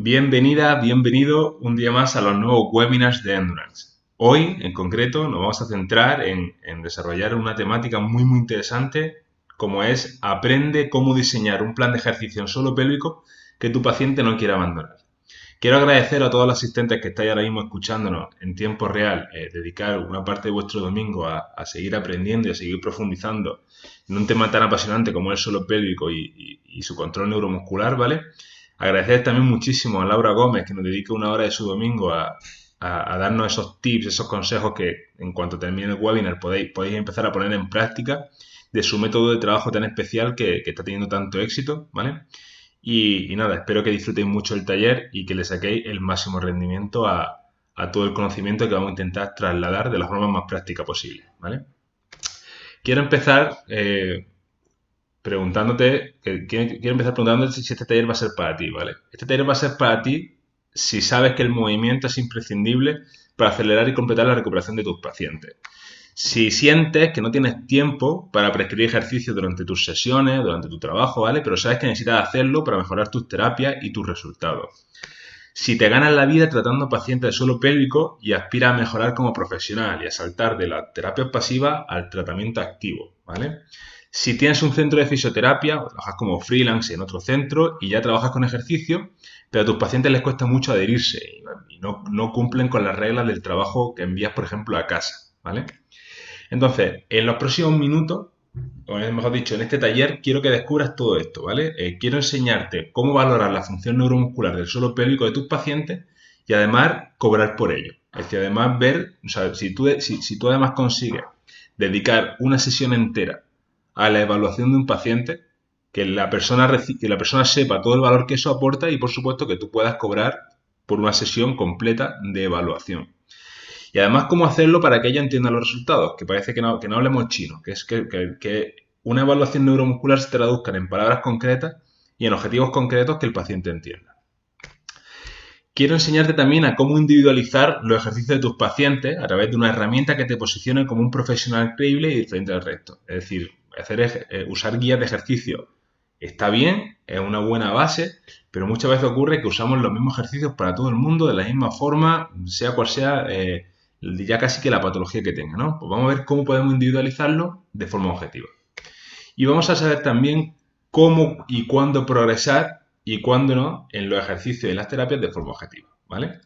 Bienvenida, bienvenido un día más a los nuevos webinars de Endurance. Hoy, en concreto, nos vamos a centrar en desarrollar una temática muy interesante, como es aprende cómo diseñar un plan de ejercicio en suelo pélvico que tu paciente no quiera abandonar. Quiero agradecer a todos los asistentes que estáis ahora mismo escuchándonos en tiempo real, dedicar una parte de vuestro domingo a seguir aprendiendo y a seguir profundizando en un tema tan apasionante como el suelo pélvico y su control neuromuscular, ¿vale? Agradecer también muchísimo a Laura Gómez, que nos dedica una hora de su domingo a darnos esos tips, esos consejos que en cuanto termine el webinar podéis empezar a poner en práctica de su método de trabajo tan especial que está teniendo tanto éxito, ¿vale? Y nada, espero que disfrutéis mucho el taller y que le saquéis el máximo rendimiento a todo el conocimiento que vamos a intentar trasladar de la forma más práctica posible, ¿vale? Quiero empezar quiero empezar preguntándote si este taller va a ser para ti, ¿vale? Este taller va a ser para ti si sabes que el movimiento es imprescindible para acelerar y completar la recuperación de tus pacientes. Si sientes que no tienes tiempo para prescribir ejercicios durante tus sesiones, durante tu trabajo, ¿vale? Pero sabes que necesitas hacerlo para mejorar tus terapias y tus resultados. Si te ganas la vida tratando pacientes de suelo pélvico y aspiras a mejorar como profesional y a saltar de la terapia pasiva al tratamiento activo, ¿vale? Si tienes un centro de fisioterapia o trabajas como freelance en otro centro y ya trabajas con ejercicio, pero a tus pacientes les cuesta mucho adherirse y no cumplen con las reglas del trabajo que envías, por ejemplo, a casa, ¿vale? Entonces, en los próximos minutos, o mejor dicho, en este taller, quiero que descubras todo esto, ¿vale? Quiero enseñarte cómo valorar la función neuromuscular del suelo pélvico de tus pacientes y además cobrar por ello. Es decir, además ver, o sea, si tú además consigues dedicar una sesión entera a la evaluación de un paciente, que la persona sepa todo el valor que eso aporta y por supuesto que tú puedas cobrar por una sesión completa de evaluación. Y además cómo hacerlo para que ella entienda los resultados, que parece que no hablemos chino, que es que una evaluación neuromuscular se traduzca en palabras concretas y en objetivos concretos que el paciente entienda. Quiero enseñarte también a cómo individualizar los ejercicios de tus pacientes a través de una herramienta que te posicione como un profesional creíble y diferente del resto. Es decir, usar guías de ejercicio está bien, es una buena base, pero muchas veces ocurre que usamos los mismos ejercicios para todo el mundo de la misma forma, sea cual sea ya casi que la patología que tenga, ¿no? Pues vamos a ver cómo podemos individualizarlo de forma objetiva. Y vamos a saber también cómo y cuándo progresar y cuándo no en los ejercicios y las terapias de forma objetiva, ¿vale?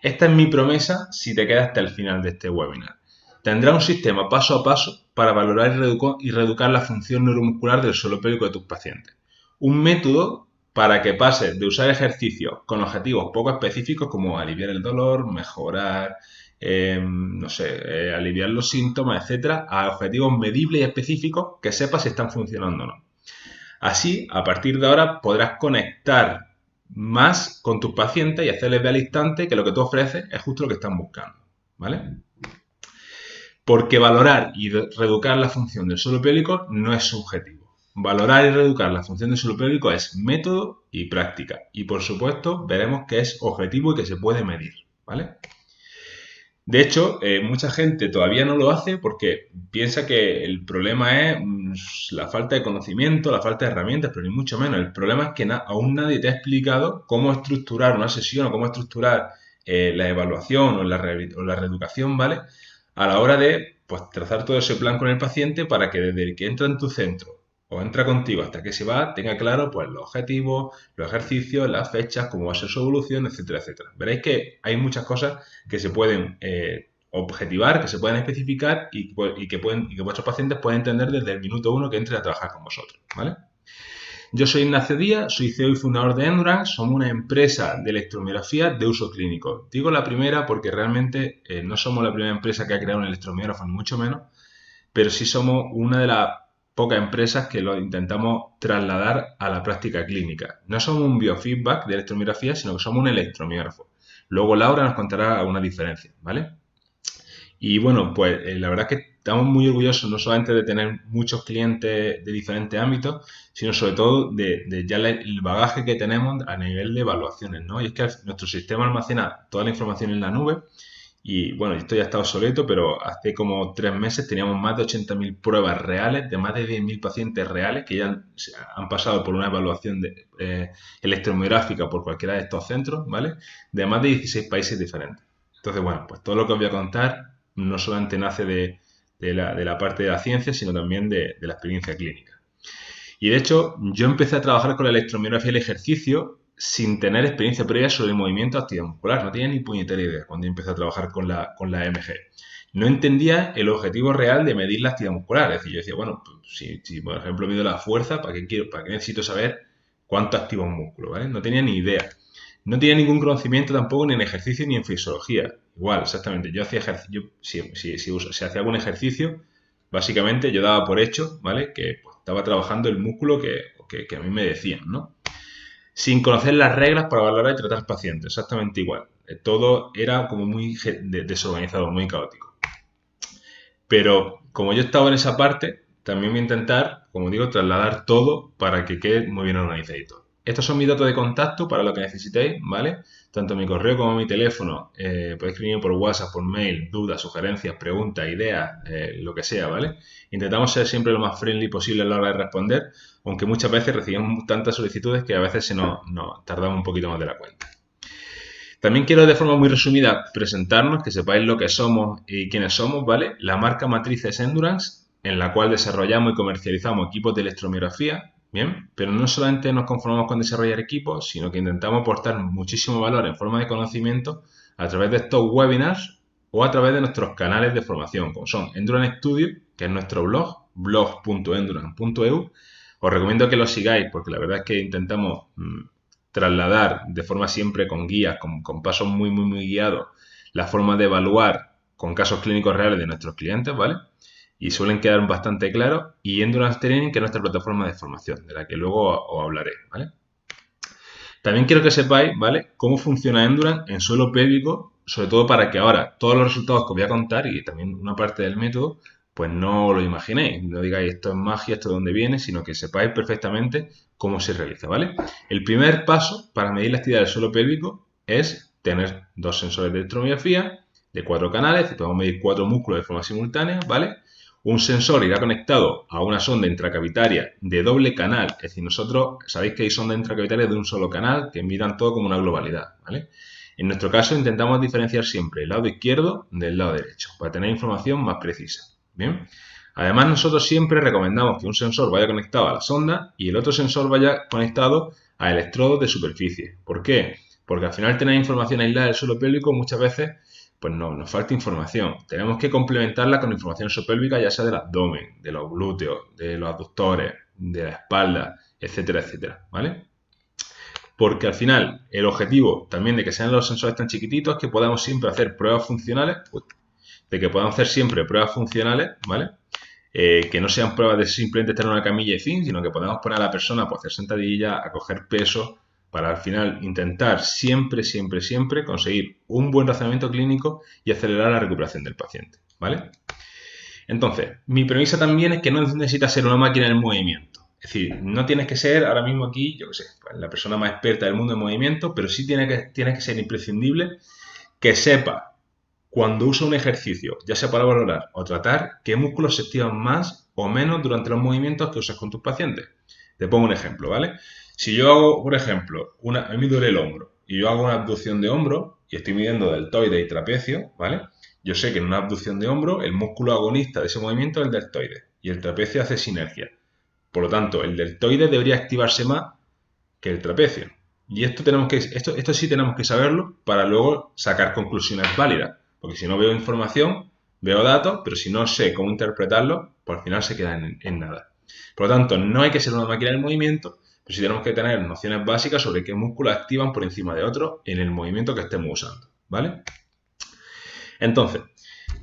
Esta es mi promesa si te quedas hasta el final de este webinar. Tendrás un sistema paso a paso para valorar y reeducar la función neuromuscular del suelo pélvico de tus pacientes. Un método para que pases de usar ejercicios con objetivos poco específicos como aliviar el dolor, mejorar, aliviar los síntomas, etcétera, a objetivos medibles y específicos que sepas si están funcionando o no. Así, a partir de ahora podrás conectar más con tus pacientes y hacerles ver al instante que lo que tú ofreces es justo lo que están buscando, ¿vale? Porque valorar y reeducar la función del suelo pélvico no es subjetivo. Valorar y reeducar la función del suelo pélvico es método y práctica. Y por supuesto veremos que es objetivo y que se puede medir, ¿vale? De hecho, mucha gente todavía no lo hace porque piensa que el problema es la falta de conocimiento, la falta de herramientas, pero ni mucho menos. El problema es que aún nadie te ha explicado cómo estructurar una sesión o cómo estructurar la evaluación o la reeducación, ¿vale? A la hora de pues, trazar todo ese plan con el paciente para que desde que entra en tu centro o entra contigo hasta que se va, tenga claro pues, los objetivos, los ejercicios, las fechas, cómo va a ser su evolución, etcétera, etcétera. Veréis que hay muchas cosas que se pueden objetivar, que se pueden especificar y que vuestros pacientes pueden entender desde el minuto uno que entren a trabajar con vosotros, ¿vale? Yo soy Ignacio Díaz, soy CEO y fundador de Endurance, somos una empresa de electromiografía de uso clínico. Digo la primera porque realmente no somos la primera empresa que ha creado un electromiógrafo, ni mucho menos, pero sí somos una de las pocas empresas que lo intentamos trasladar a la práctica clínica. No somos un biofeedback de electromiografía, sino que somos un electromiógrafo. Luego Laura nos contará alguna diferencia, ¿vale? Y bueno, pues la verdad es que estamos muy orgullosos no solamente de tener muchos clientes de diferentes ámbitos, sino sobre todo de ya el bagaje que tenemos a nivel de evaluaciones, ¿no? Y es que nuestro sistema almacena toda la información en la nube Y bueno, esto ya está obsoleto, pero hace como 3 meses teníamos más de 80.000 pruebas reales de más de 10.000 pacientes reales que ya han pasado por una evaluación electromiográfica por cualquiera de estos centros, ¿vale? De más de 16 países diferentes. Entonces, bueno, pues todo lo que os voy a contar no solamente nace de la parte de la ciencia, sino también de la experiencia clínica. Y de hecho, yo empecé a trabajar con la electromiografía y el ejercicio sin tener experiencia previa sobre el movimiento de actividad muscular. No tenía ni puñetera idea cuando yo empecé a trabajar con la MG. No entendía el objetivo real de medir la actividad muscular. Es decir, yo decía, bueno, pues, si por ejemplo mido la fuerza, ¿para qué necesito saber cuánto activa un músculo? ¿Vale? No tenía ni idea. No tenía ningún conocimiento tampoco ni en ejercicio ni en fisiología. Igual, exactamente. Yo hacía ejercicio, si hacía algún ejercicio, básicamente yo daba por hecho, ¿vale? Que pues, estaba trabajando el músculo que a mí me decían, ¿no? Sin conocer las reglas para valorar y tratar pacientes, exactamente igual. Todo era como muy desorganizado, muy caótico. Pero como yo estaba en esa parte, también voy a intentar, como digo, trasladar todo para que quede muy bien organizadito. Estos son mis datos de contacto para lo que necesitéis, ¿vale? Tanto mi correo como mi teléfono. Podéis escribirme por WhatsApp, por mail, dudas, sugerencias, preguntas, ideas, lo que sea, ¿vale? Intentamos ser siempre lo más friendly posible a la hora de responder, aunque muchas veces recibimos tantas solicitudes que a veces nos tardamos un poquito más de la cuenta. También quiero de forma muy resumida presentarnos, que sepáis lo que somos y quiénes somos, ¿vale? La marca matriz es Endurance, en la cual desarrollamos y comercializamos equipos de electromiografía, ¿bien? Pero no solamente nos conformamos con desarrollar equipos, sino que intentamos aportar muchísimo valor en forma de conocimiento a través de estos webinars o a través de nuestros canales de formación, como son Endurance Studio, que es nuestro blog, blog.endurance.eu. Os recomiendo que lo sigáis porque la verdad es que intentamos trasladar de forma siempre con guías, con pasos muy, muy, muy guiados, la forma de evaluar con casos clínicos reales de nuestros clientes, ¿vale? Y suelen quedar bastante claros. Y Endurance Training, que es nuestra plataforma de formación, de la que luego os hablaré, ¿vale? También quiero que sepáis, ¿vale?, cómo funciona Endurance en suelo pélvico, sobre todo para que ahora todos los resultados que os voy a contar y también una parte del método, pues no lo imaginéis, no digáis esto es magia, esto de dónde viene, sino que sepáis perfectamente cómo se realiza, ¿vale? El primer paso para medir la actividad del suelo pélvico es tener 2 sensores de electromiografía de 4 canales, que podemos medir 4 músculos de forma simultánea, ¿vale? Un sensor irá conectado a una sonda intracavitaria de doble canal, es decir, nosotros sabéis que hay sondas intracavitarias de un solo canal que miran todo como una globalidad, ¿vale? En nuestro caso intentamos diferenciar siempre el lado izquierdo del lado derecho para tener información más precisa, ¿bien? Además, nosotros siempre recomendamos que un sensor vaya conectado a la sonda y el otro sensor vaya conectado a electrodos de superficie. ¿Por qué? Porque al final tener información aislada del suelo pélvico muchas veces pues no, nos falta información. Tenemos que complementarla con información isopélvica, ya sea del abdomen, de los glúteos, de los aductores, de la espalda, etcétera, etcétera, ¿vale? Porque al final el objetivo también de que sean los sensores tan chiquititos es que podamos siempre hacer pruebas funcionales, ¿vale? Que no sean pruebas de simplemente estar en una camilla y fin, sino que podamos poner a la persona a hacer sentadilla, a coger peso, para al final intentar siempre, siempre, siempre conseguir un buen razonamiento clínico y acelerar la recuperación del paciente, ¿vale? Entonces, mi premisa también es que no necesitas ser una máquina en movimiento. Es decir, no tienes que ser ahora mismo aquí, yo qué sé, la persona más experta del mundo en movimiento, pero sí tienes que ser imprescindible que sepa cuando usa un ejercicio, ya sea para valorar o tratar, qué músculos se activan más o menos durante los movimientos que usas con tus pacientes. Te pongo un ejemplo, ¿vale? Si yo hago, por ejemplo, a mí me duele el hombro y yo hago una abducción de hombro y estoy midiendo deltoide y trapecio, ¿vale? Yo sé que en una abducción de hombro el músculo agonista de ese movimiento es el deltoide y el trapecio hace sinergia. Por lo tanto, el deltoide debería activarse más que el trapecio. Y esto sí tenemos que saberlo para luego sacar conclusiones válidas. Porque si no veo información, veo datos, pero si no sé cómo interpretarlos, pues al final se queda en nada. Por lo tanto, no hay que ser una máquina del movimiento, pero sí tenemos que tener nociones básicas sobre qué músculos activan por encima de otros en el movimiento que estemos usando, ¿vale? Entonces,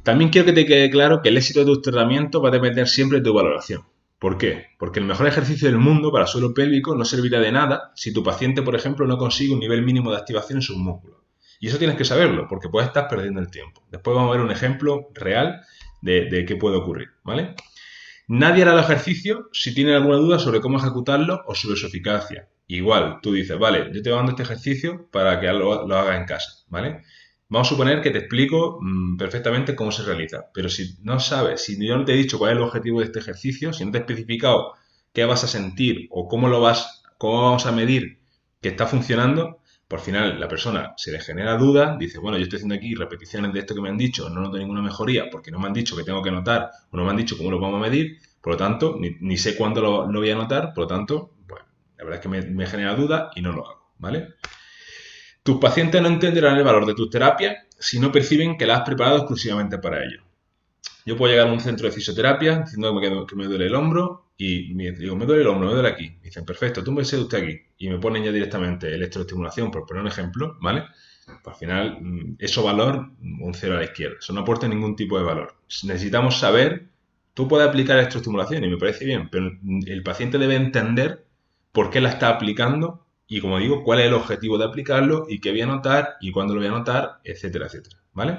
también quiero que te quede claro que el éxito de tu tratamiento va a depender siempre de tu valoración. ¿Por qué? Porque el mejor ejercicio del mundo para suelo pélvico no servirá de nada si tu paciente, por ejemplo, no consigue un nivel mínimo de activación en sus músculos. Y eso tienes que saberlo, porque puedes estar perdiendo el tiempo. Después vamos a ver un ejemplo real de qué puede ocurrir, ¿vale? Nadie hará el ejercicio si tiene alguna duda sobre cómo ejecutarlo o sobre su eficacia. Igual, tú dices, vale, yo te voy dando este ejercicio para que lo hagas en casa, ¿vale? Vamos a suponer que te explico perfectamente cómo se realiza, pero si no sabes, si yo no te he dicho cuál es el objetivo de este ejercicio, si no te he especificado qué vas a sentir o cómo vamos a medir que está funcionando, por final la persona se le genera duda, dice, bueno, yo estoy haciendo aquí repeticiones de esto que me han dicho, no noto ninguna mejoría porque no me han dicho que tengo que notar o no me han dicho cómo lo vamos a medir, por lo tanto, ni sé cuándo lo voy a notar, por lo tanto, bueno, la verdad es que me genera duda y no lo hago, ¿vale? Tus pacientes no entenderán el valor de tus terapias si no perciben que las has preparado exclusivamente para ello. Yo puedo llegar a un centro de fisioterapia diciendo que me duele el hombro y digo, me duele el hombro, me duele aquí. Me dicen, perfecto, tú me sé usted aquí. Y me ponen ya directamente electroestimulación, por poner un ejemplo, ¿vale? Pues al final, eso valor, un cero a la izquierda. Eso no aporta ningún tipo de valor. Necesitamos saber, tú puedes aplicar electroestimulación y me parece bien, pero el paciente debe entender por qué la está aplicando y, como digo, cuál es el objetivo de aplicarlo y qué voy a notar y cuándo lo voy a notar, etcétera, etcétera, ¿vale?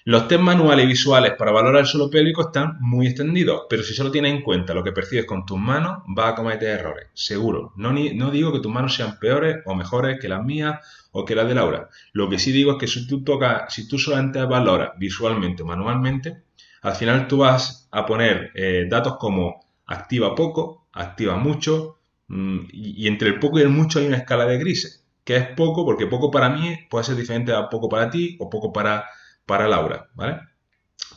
Los test manuales y visuales para valorar el suelo pélvico están muy extendidos, pero si solo tienes en cuenta lo que percibes con tus manos, vas a cometer errores, seguro. No digo que tus manos sean peores o mejores que las mías o que las de Laura. Lo que sí digo es que si tú solamente valoras visualmente o manualmente, al final tú vas a poner datos como activa poco, activa mucho, y entre el poco y el mucho hay una escala de grises. Que es poco, porque poco para mí puede ser diferente a poco para ti o poco para Laura, ¿vale?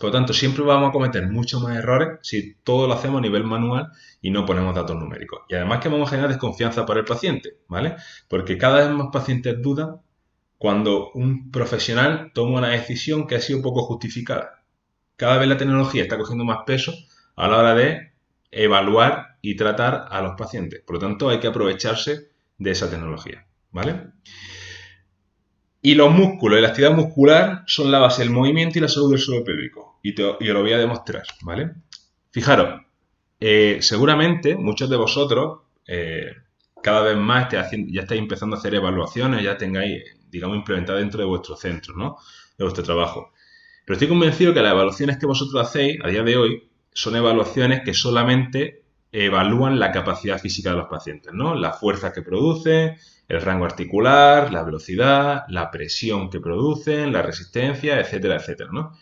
Por lo tanto, siempre vamos a cometer muchos más errores si todo lo hacemos a nivel manual y no ponemos datos numéricos. Y además que vamos a generar desconfianza para el paciente, ¿vale? Porque cada vez más pacientes dudan cuando un profesional toma una decisión que ha sido poco justificada. Cada vez la tecnología está cogiendo más peso a la hora de evaluar y tratar a los pacientes. Por lo tanto, hay que aprovecharse de esa tecnología, ¿vale? Y los músculos y la actividad muscular son la base del movimiento y la salud del suelo pélvico. Y os lo voy a demostrar, ¿vale? Fijaros, seguramente muchos de vosotros cada vez más ya estáis empezando a hacer evaluaciones, ya tengáis, digamos, implementadas dentro de vuestro centro, ¿no? De vuestro trabajo. Pero estoy convencido que las evaluaciones que vosotros hacéis a día de hoy son evaluaciones que solamente evalúan la capacidad física de los pacientes, ¿no? La fuerza que producen, el rango articular, la velocidad, la presión que producen, la resistencia, etcétera, etcétera, ¿no?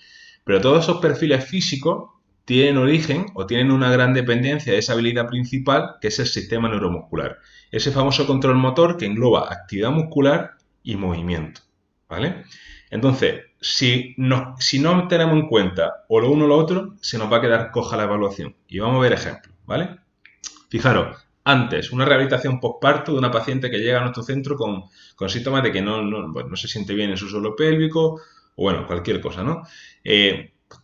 Pero todos esos perfiles físicos tienen origen o tienen una gran dependencia de esa habilidad principal que es el sistema neuromuscular. Ese famoso control motor que engloba actividad muscular y movimiento, ¿vale? Entonces, si no tenemos en cuenta o lo uno o lo otro, se nos va a quedar coja la evaluación. Y vamos a ver ejemplos, ¿vale? Fijaros, antes, una rehabilitación postparto de una paciente que llega a nuestro centro con síntomas de que no se siente bien en su suelo pélvico, o bueno, cualquier cosa, ¿no?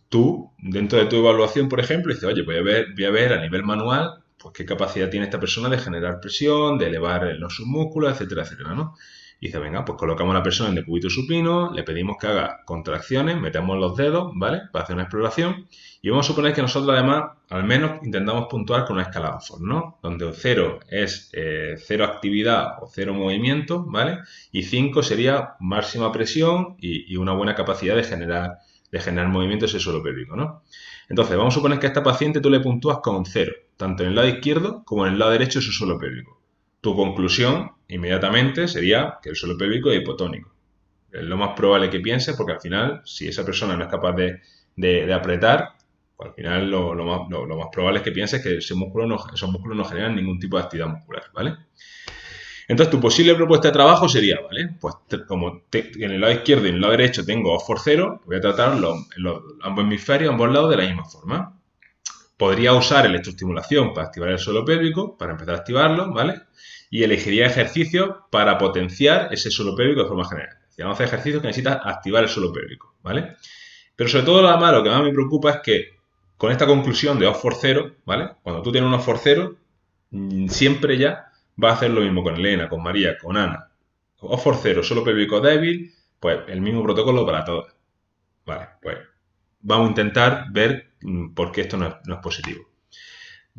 Tú, dentro de tu evaluación, por ejemplo, dices, oye, voy a ver a nivel manual, pues qué capacidad tiene esta persona de generar presión, de elevar los submúsculos, etcétera, etcétera, ¿no? Y dice, venga, pues colocamos a la persona en decúbito supino, le pedimos que haga contracciones, metemos los dedos, ¿vale? Para hacer una exploración. Y vamos a suponer que nosotros además, al menos, intentamos puntuar con una escala Oxford, ¿no? Donde 0 es cero actividad o cero movimiento, ¿vale? Y 5 sería máxima presión y una buena capacidad de generar movimiento en ese suelo pélvico, ¿no? Entonces, vamos a suponer que a esta paciente tú le puntúas con 0, tanto en el lado izquierdo como en el lado derecho de su suelo pélvico. Tu conclusión inmediatamente sería que el suelo pélvico es hipotónico. Es lo más probable que pienses porque al final, si esa persona no es capaz de apretar, pues al final lo más probable es que pienses que esos músculos no generan ningún tipo de actividad muscular, ¿vale? Entonces, tu posible propuesta de trabajo sería, ¿vale? Pues como en el lado izquierdo y en el lado derecho tengo Oxford 0, voy a tratar ambos hemisferios, ambos lados de la misma forma. Podría usar electroestimulación para activar el suelo pélvico, para empezar a activarlo, ¿vale? Y elegiría ejercicios para potenciar ese suelo pélvico de forma general. Vamos a hacer ejercicios que necesitan activar el suelo pélvico, ¿vale? Pero sobre todo lo que más me preocupa es que con esta conclusión de Oxford 0, ¿vale? Cuando tú tienes un Oxford 0, siempre ya va a hacer lo mismo con Elena, con María, con Ana. Oxford 0, suelo pélvico débil, pues el mismo protocolo para todas. Vale, pues vamos a intentar ver por qué esto no es positivo.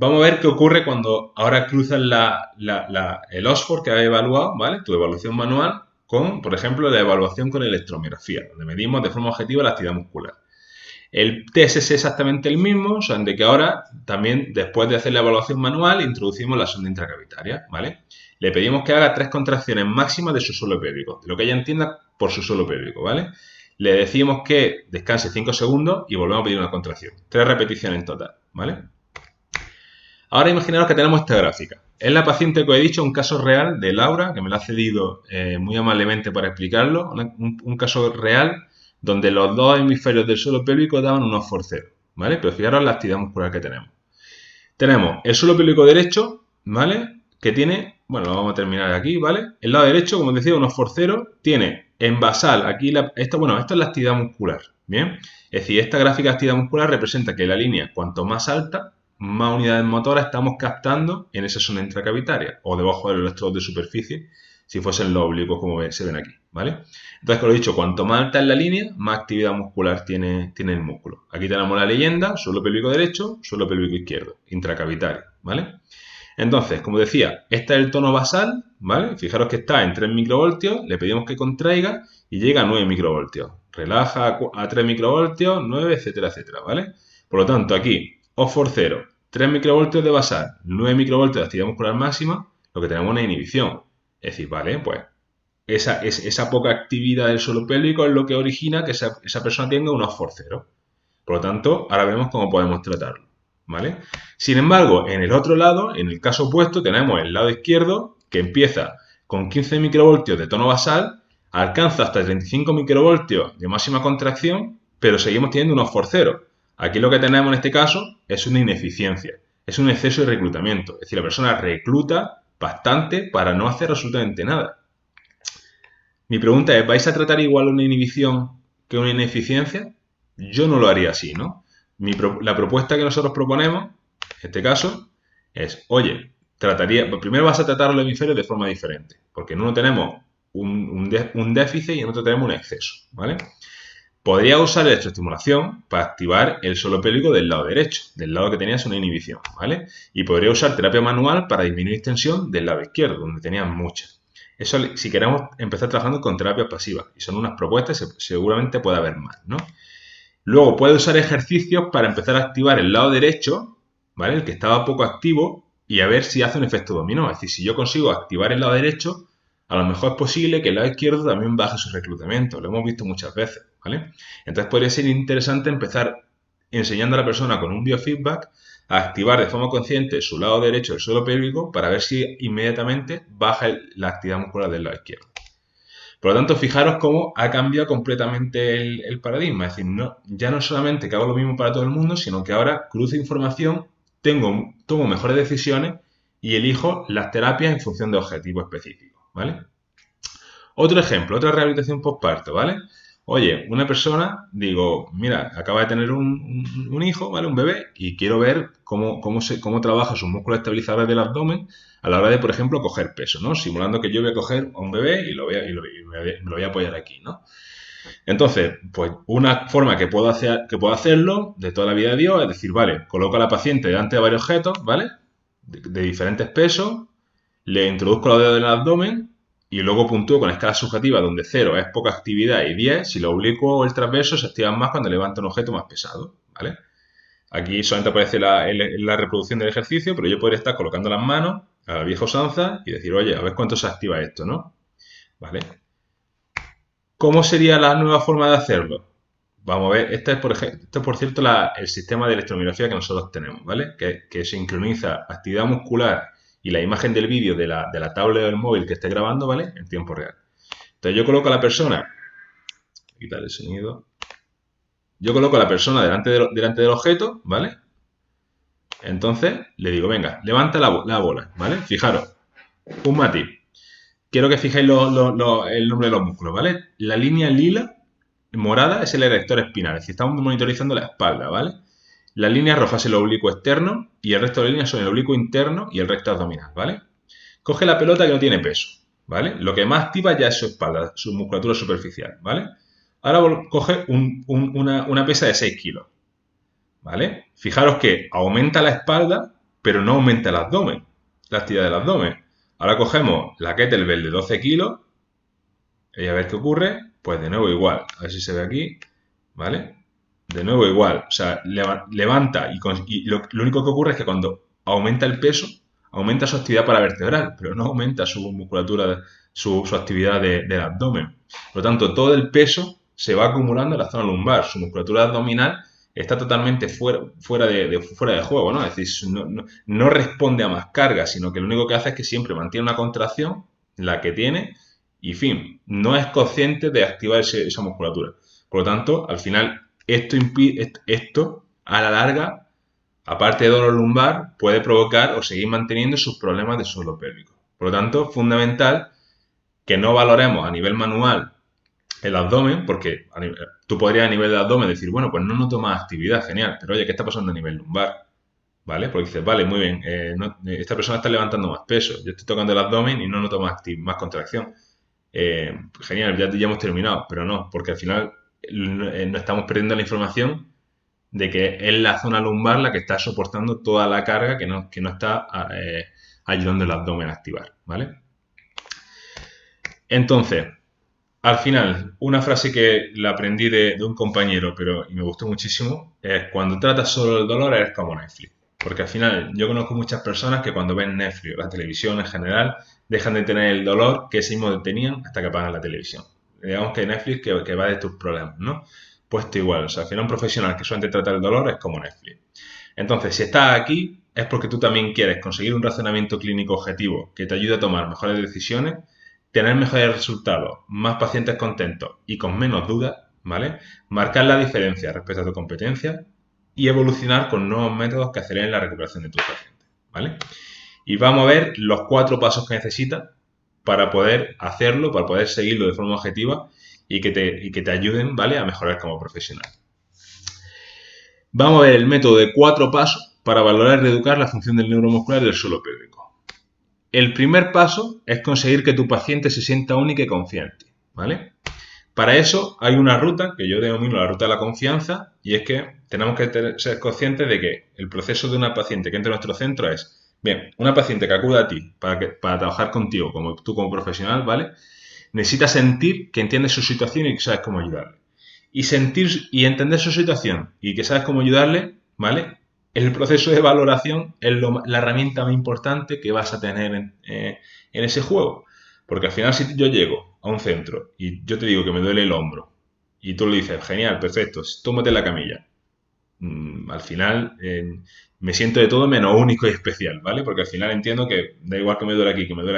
Vamos a ver qué ocurre cuando ahora cruzas el Oxford que has evaluado, ¿vale? Tu evaluación manual con, por ejemplo, la evaluación con electromiografía, donde medimos de forma objetiva la actividad muscular. El test es exactamente el mismo, son de que ahora también, después de hacer la evaluación manual, introducimos la sonda intracavitaria, ¿vale? Le pedimos que haga 3 contracciones máximas de su suelo pélvico, de lo que ella entienda por su suelo pélvico, ¿vale? le decimos que descanse 5 segundos y volvemos a pedir una contracción. 3 repeticiones en total, ¿vale? Ahora imaginaros que tenemos esta gráfica. Es la paciente que os he dicho, un caso real de Laura, que me lo ha cedido muy amablemente para explicarlo. Un caso real donde los dos hemisferios del suelo pélvico daban unos forceros, ¿vale? Pero fijaros la actividad muscular que tenemos. Tenemos el suelo pélvico derecho, ¿vale? Que tiene, bueno, lo vamos a terminar aquí, ¿vale? El lado derecho, como decía, unos forceros, tiene en basal, aquí, esto es la actividad muscular, ¿bien? Es decir, esta gráfica de actividad muscular representa que la línea, cuanto más alta, más unidades motoras estamos captando en esa zona intracavitaria o debajo del electrodo de superficie, si fuesen los oblicuos como se ven aquí, ¿vale? Entonces, como he dicho, cuanto más alta es la línea, más actividad muscular tiene el músculo. Aquí tenemos la leyenda, suelo pélvico derecho, suelo pélvico izquierdo, intracavitario, ¿vale? Entonces, como decía, este es el tono basal, ¿vale? Fijaros que está en 3 microvoltios, le pedimos que contraiga y llega a 9 microvoltios. Relaja a 3 microvoltios, 9, etcétera, etcétera, ¿vale? Por lo tanto, aquí, OFOR 0, 3 microvoltios de basal, 9 microvoltios de actividad muscular máxima, lo que tenemos es una inhibición. Es decir, vale, pues esa poca actividad del suelo pélvico es lo que origina que esa persona tenga un OFOR 0. Por lo tanto, ahora vemos cómo podemos tratarlo, ¿vale? Sin embargo, en el otro lado, en el caso opuesto, tenemos el lado izquierdo que empieza con 15 microvoltios de tono basal, alcanza hasta 35 microvoltios de máxima contracción, pero seguimos teniendo un OFOR 0. Aquí lo que tenemos en este caso es una ineficiencia, es un exceso de reclutamiento. Es decir, la persona recluta bastante para no hacer absolutamente nada. Mi pregunta es, ¿vais a tratar igual una inhibición que una ineficiencia? Yo no lo haría así, ¿no? La propuesta que nosotros proponemos, en este caso, es, oye, primero vas a tratar los hemisferios de forma diferente, porque en uno tenemos un déficit y en otro tenemos un exceso, ¿vale? Podría usar electroestimulación para activar el suelo pélvico del lado derecho, del lado que tenías una inhibición, ¿vale? Y podría usar terapia manual para disminuir tensión del lado izquierdo, donde tenías mucha. Eso si queremos empezar trabajando con terapias pasivas, y son unas propuestas, seguramente puede haber más, ¿no? Luego puede usar ejercicios para empezar a activar el lado derecho, ¿vale? El que estaba poco activo, y a ver si hace un efecto dominó. Es decir, si yo consigo activar el lado derecho, a lo mejor es posible que el lado izquierdo también baje su reclutamiento. Lo hemos visto muchas veces, ¿vale? Entonces podría ser interesante empezar enseñando a la persona con un biofeedback a activar de forma consciente su lado derecho del suelo pélvico para ver si inmediatamente baja la actividad muscular del lado izquierdo. Por lo tanto, fijaros cómo ha cambiado completamente el paradigma. Es decir, ya no solamente que hago lo mismo para todo el mundo, sino que ahora cruzo información, tomo mejores decisiones y elijo las terapias en función de objetivos específicos, ¿vale? Otro ejemplo, otra rehabilitación postparto, ¿vale? Oye, una persona, digo, mira, acaba de tener un hijo, ¿vale? Un bebé, y quiero ver cómo trabaja sus músculos estabilizadores del abdomen a la hora de, por ejemplo, coger peso, ¿no? Simulando que yo voy a coger a un bebé y me lo voy a apoyar aquí, ¿no? Entonces, pues una forma que puedo hacerlo de toda la vida de Dios es decir, vale, coloco a la paciente delante de varios objetos, ¿vale? De diferentes pesos, le introduzco los dedos en el abdomen y luego puntúo con escala subjetiva donde 0 es poca actividad y 10, si lo oblicuo o el transverso se activan más cuando levanta un objeto más pesado, ¿vale? Aquí solamente aparece la reproducción del ejercicio, pero yo podría estar colocando las manos a la vieja usanza y decir, oye, a ver cuánto se activa esto, ¿no? ¿Vale? ¿Cómo sería la nueva forma de hacerlo? Vamos a ver, este es por cierto el sistema de electromiografía que nosotros tenemos, ¿vale? Que sincroniza actividad muscular y la imagen del vídeo de la tablet o del móvil que esté grabando, ¿vale? En tiempo real. Entonces yo coloco a la persona, quitar el sonido, yo coloco a la persona delante del objeto, ¿vale? Entonces le digo, venga, levanta la bola, ¿vale? Fijaros, un matiz. Quiero que fijéis el nombre de los músculos, ¿vale? La línea lila, morada, es el erector espinal, es decir, estamos monitorizando la espalda, ¿vale? La línea roja es el oblicuo externo y el resto de líneas son el oblicuo interno y el recto abdominal, ¿vale? Coge la pelota que no tiene peso, ¿vale? Lo que más activa ya es su espalda, su musculatura superficial, ¿vale? Ahora coge una pesa de 6 kilos, ¿vale? Fijaros que aumenta la espalda, pero no aumenta el abdomen, la actividad del abdomen. Ahora cogemos la kettlebell de 12 kilos y a ver qué ocurre. Pues de nuevo igual, a ver si se ve aquí, ¿vale? De nuevo igual, o sea, levanta y lo único que ocurre es que cuando aumenta el peso, aumenta su actividad paravertebral, pero no aumenta su musculatura, su actividad del abdomen. Por lo tanto, todo el peso se va acumulando en la zona lumbar. Su musculatura abdominal está totalmente fuera de juego, ¿no? Es decir, no responde a más carga, sino que lo único que hace es que siempre mantiene una contracción, la que tiene, y fin, no es consciente de activar esa musculatura. Por lo tanto, al final, esto a la larga, aparte de dolor lumbar, puede provocar o seguir manteniendo sus problemas de suelo pélvico. Por lo tanto, fundamental que no valoremos a nivel manual el abdomen, porque tú podrías a nivel de abdomen decir, bueno, pues no noto más actividad, genial, pero oye, ¿qué está pasando a nivel lumbar? ¿Vale? Porque dices, vale, muy bien, esta persona está levantando más peso, yo estoy tocando el abdomen y no noto más contracción. Genial, ya hemos terminado, pero no, porque al final nos estamos perdiendo la información de que es la zona lumbar la que está soportando toda la carga que no está ayudando el abdomen a activar, ¿vale? Entonces, al final, una frase que la aprendí de un compañero, y me gustó muchísimo, es cuando tratas solo el dolor eres como Netflix. Porque al final yo conozco muchas personas que cuando ven Netflix o la televisión en general dejan de tener el dolor que ese mismo tenían hasta que apagan la televisión. Digamos que Netflix que va de tus problemas, ¿no? Pues esto igual, o sea, al final un profesional que solamente trata el dolor es como Netflix. Entonces, si estás aquí es porque tú también quieres conseguir un razonamiento clínico objetivo que te ayude a tomar mejores decisiones, tener mejores resultados, más pacientes contentos y con menos dudas, ¿vale? Marcar la diferencia respecto a tu competencia y evolucionar con nuevos métodos que aceleren la recuperación de tus pacientes, ¿vale? Y vamos a ver los 4 pasos que necesitas para poder hacerlo, para poder seguirlo de forma objetiva y que te ayuden, ¿vale?, a mejorar como profesional. Vamos a ver el método de 4 pasos para valorar y reeducar la función del neuromuscular y del suelo pélvico. El primer paso es conseguir que tu paciente se sienta único y confía en ti, ¿vale? Para eso hay una ruta que yo denomino la ruta de la confianza, y es que tenemos que ser conscientes de que el proceso de una paciente que entre a nuestro centro es, bien, una paciente que acude a ti para trabajar contigo, como tú como profesional, ¿vale? Necesita sentir que entiendes su situación y que sabes cómo ayudarle. Y sentir y entender su situación y que sabes cómo ayudarle, ¿vale? El proceso de valoración es la herramienta más importante que vas a tener en ese juego. Porque al final, si yo llego a un centro y yo te digo que me duele el hombro y tú le dices, genial, perfecto, tómate la camilla. Al final me siento de todo menos único y especial, ¿vale? Porque al final entiendo que da igual que me duele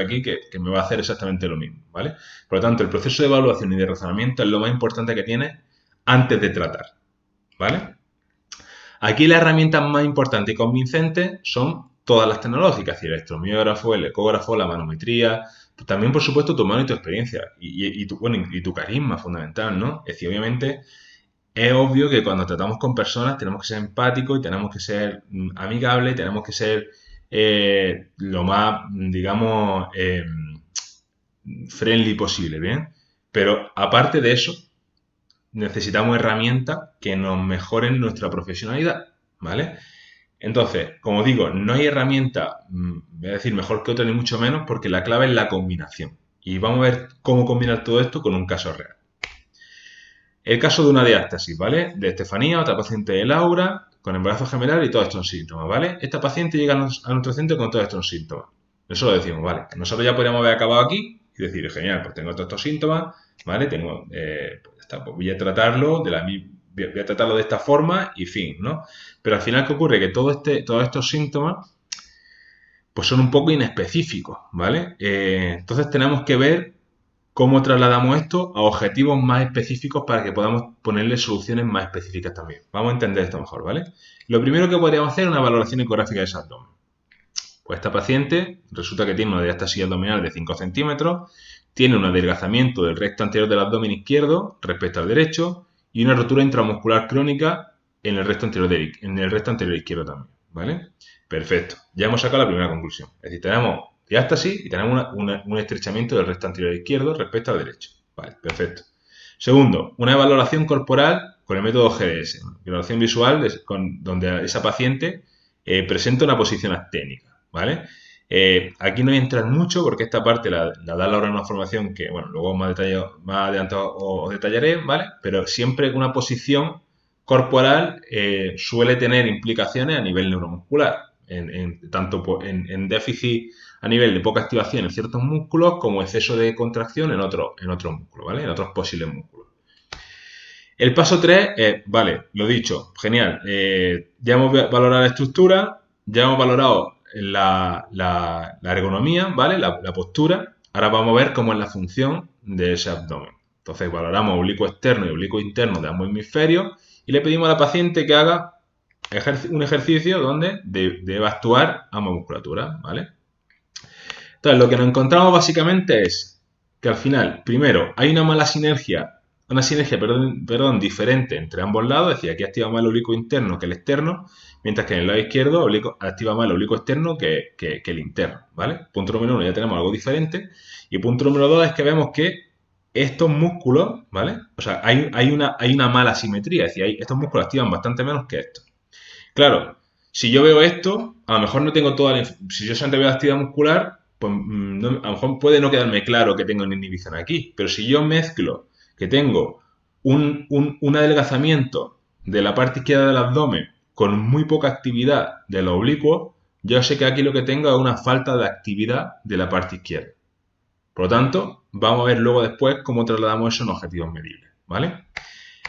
aquí, que me va a hacer exactamente lo mismo, ¿vale? Por lo tanto, el proceso de evaluación y de razonamiento es lo más importante que tienes antes de tratar, ¿vale? Aquí las herramientas más importantes y convincentes son todas las tecnológicas, es decir, el electromiógrafo, el ecógrafo, la manometría, también por supuesto tu mano y tu experiencia y tu carisma fundamental, ¿no? Es decir, obviamente es obvio que cuando tratamos con personas tenemos que ser empáticos y tenemos que ser amigables, tenemos que ser lo más, digamos, friendly posible, ¿bien? Pero aparte de eso, necesitamos herramientas que nos mejoren nuestra profesionalidad, ¿vale? Entonces, como digo, no hay herramienta, voy a decir mejor que otra ni mucho menos, porque la clave es la combinación. Y vamos a ver cómo combinar todo esto con un caso real. El caso de una diástasis, ¿vale? De Estefanía, otra paciente de Laura, con embarazo gemelar y todos estos síntomas, ¿vale? Esta paciente llega a nuestro centro con todos estos síntomas. Eso lo decimos, ¿vale? Nosotros ya podríamos haber acabado aquí y decir, genial, pues tengo todos estos síntomas, ¿vale? Pues voy a tratarlo voy a tratarlo de esta forma y fin, ¿no? Pero al final, ¿qué ocurre? Que todos estos síntomas pues son un poco inespecíficos, ¿vale? Entonces tenemos que ver cómo trasladamos esto a objetivos más específicos para que podamos ponerle soluciones más específicas también. Vamos a entender esto mejor, ¿vale? Lo primero que podríamos hacer es una valoración ecográfica de ese abdomen. Pues esta paciente resulta que tiene una diástasis abdominal de 5 centímetros, tiene un adelgazamiento del recto anterior del abdomen izquierdo respecto al derecho y una rotura intramuscular crónica en el recto anterior izquierdo también, ¿vale? Perfecto. Ya hemos sacado la primera conclusión. Es decir, tenemos diástasis y tenemos un estrechamiento del recto anterior izquierdo respecto al derecho. Vale, perfecto. Segundo, una evaluación corporal con el método GDS. Evaluación visual donde esa paciente presenta una posición acténica, ¿vale? Aquí no voy a entrar mucho porque esta parte la da Laura en una formación que, bueno, luego más adelantado os detallaré, ¿vale? Pero siempre una posición corporal suele tener implicaciones a nivel neuromuscular, tanto en déficit a nivel de poca activación en ciertos músculos como exceso de contracción en otros músculos, ¿vale? En otros posibles músculos. El paso 3 es, vale, lo dicho, genial. Ya hemos valorado la estructura, ya hemos valorado la ergonomía, ¿vale? La postura. Ahora vamos a ver cómo es la función de ese abdomen. Entonces valoramos oblicuo externo y oblicuo interno de ambos hemisferios y le pedimos a la paciente que haga un ejercicio donde deba actuar ambas musculaturas, ¿vale? Entonces lo que nos encontramos básicamente es que al final, primero, hay una sinergia, perdón, diferente entre ambos lados, es decir, aquí activa más el oblicuo interno que el externo, mientras que en el lado izquierdo activa más el oblicuo externo que el interno, ¿vale? Punto número 1, ya tenemos algo diferente. Y punto número 2 es que vemos que estos músculos, ¿vale? O sea, hay una mala simetría, es decir, estos músculos activan bastante menos que estos. Claro, si yo veo esto, a lo mejor no tengo toda la... Si yo solamente veo actividad muscular, pues a lo mejor puede no quedarme claro que tengo una inhibición aquí. Pero si yo mezclo que tengo un adelgazamiento de la parte izquierda del abdomen con muy poca actividad de los oblicuos, yo sé que aquí lo que tengo es una falta de actividad de la parte izquierda. Por lo tanto, vamos a ver luego después cómo trasladamos eso en objetivos medibles, ¿vale?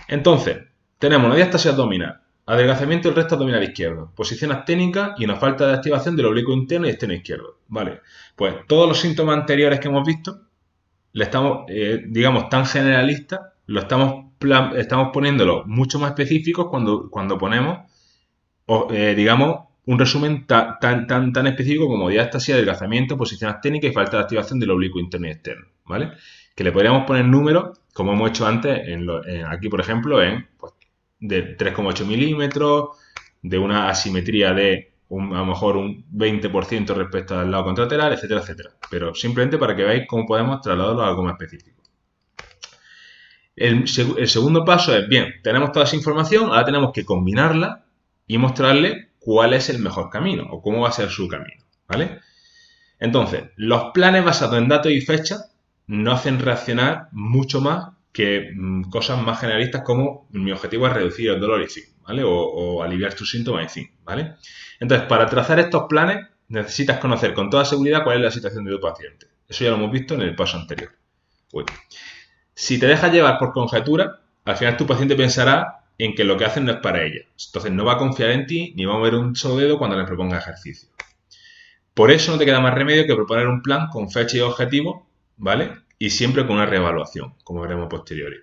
Entonces, tenemos una diástasis abdominal, adelgazamiento del recto abdominal izquierdo, posición acténica y una falta de activación del oblicuo interno y externo izquierdo, ¿vale? Pues todos los síntomas anteriores que hemos visto, le estamos, digamos, tan generalistas, estamos poniéndolo mucho más específicos cuando ponemos, digamos, un resumen tan específico como diástasis, adelgazamiento, posición acténica y falta de activación del oblicuo interno y externo, ¿vale? Que le podríamos poner números, como hemos hecho antes, aquí por ejemplo, pues, de 3,8 milímetros, de una asimetría de a lo mejor un 20% respecto al lado contralateral, etcétera, etcétera. Pero simplemente para que veáis cómo podemos trasladarlo a algo más específico. El segundo paso es, bien, tenemos toda esa información, ahora tenemos que combinarla y mostrarle cuál es el mejor camino o cómo va a ser su camino, ¿vale? Entonces, los planes basados en datos y fechas nos hacen reaccionar mucho más que cosas más generalistas como mi objetivo es reducir el dolor y fin, ¿vale? O aliviar tus síntomas y fin, ¿vale? Entonces, para trazar estos planes necesitas conocer con toda seguridad cuál es la situación de tu paciente. Eso ya lo hemos visto en el paso anterior. Uy. Si te dejas llevar por conjetura, al final tu paciente pensará en que lo que hacen no es para ella. Entonces no va a confiar en ti ni va a mover un solo dedo cuando le proponga ejercicio. Por eso no te queda más remedio que proponer un plan con fecha y objetivo, ¿vale? Y siempre con una reevaluación, como veremos posteriori.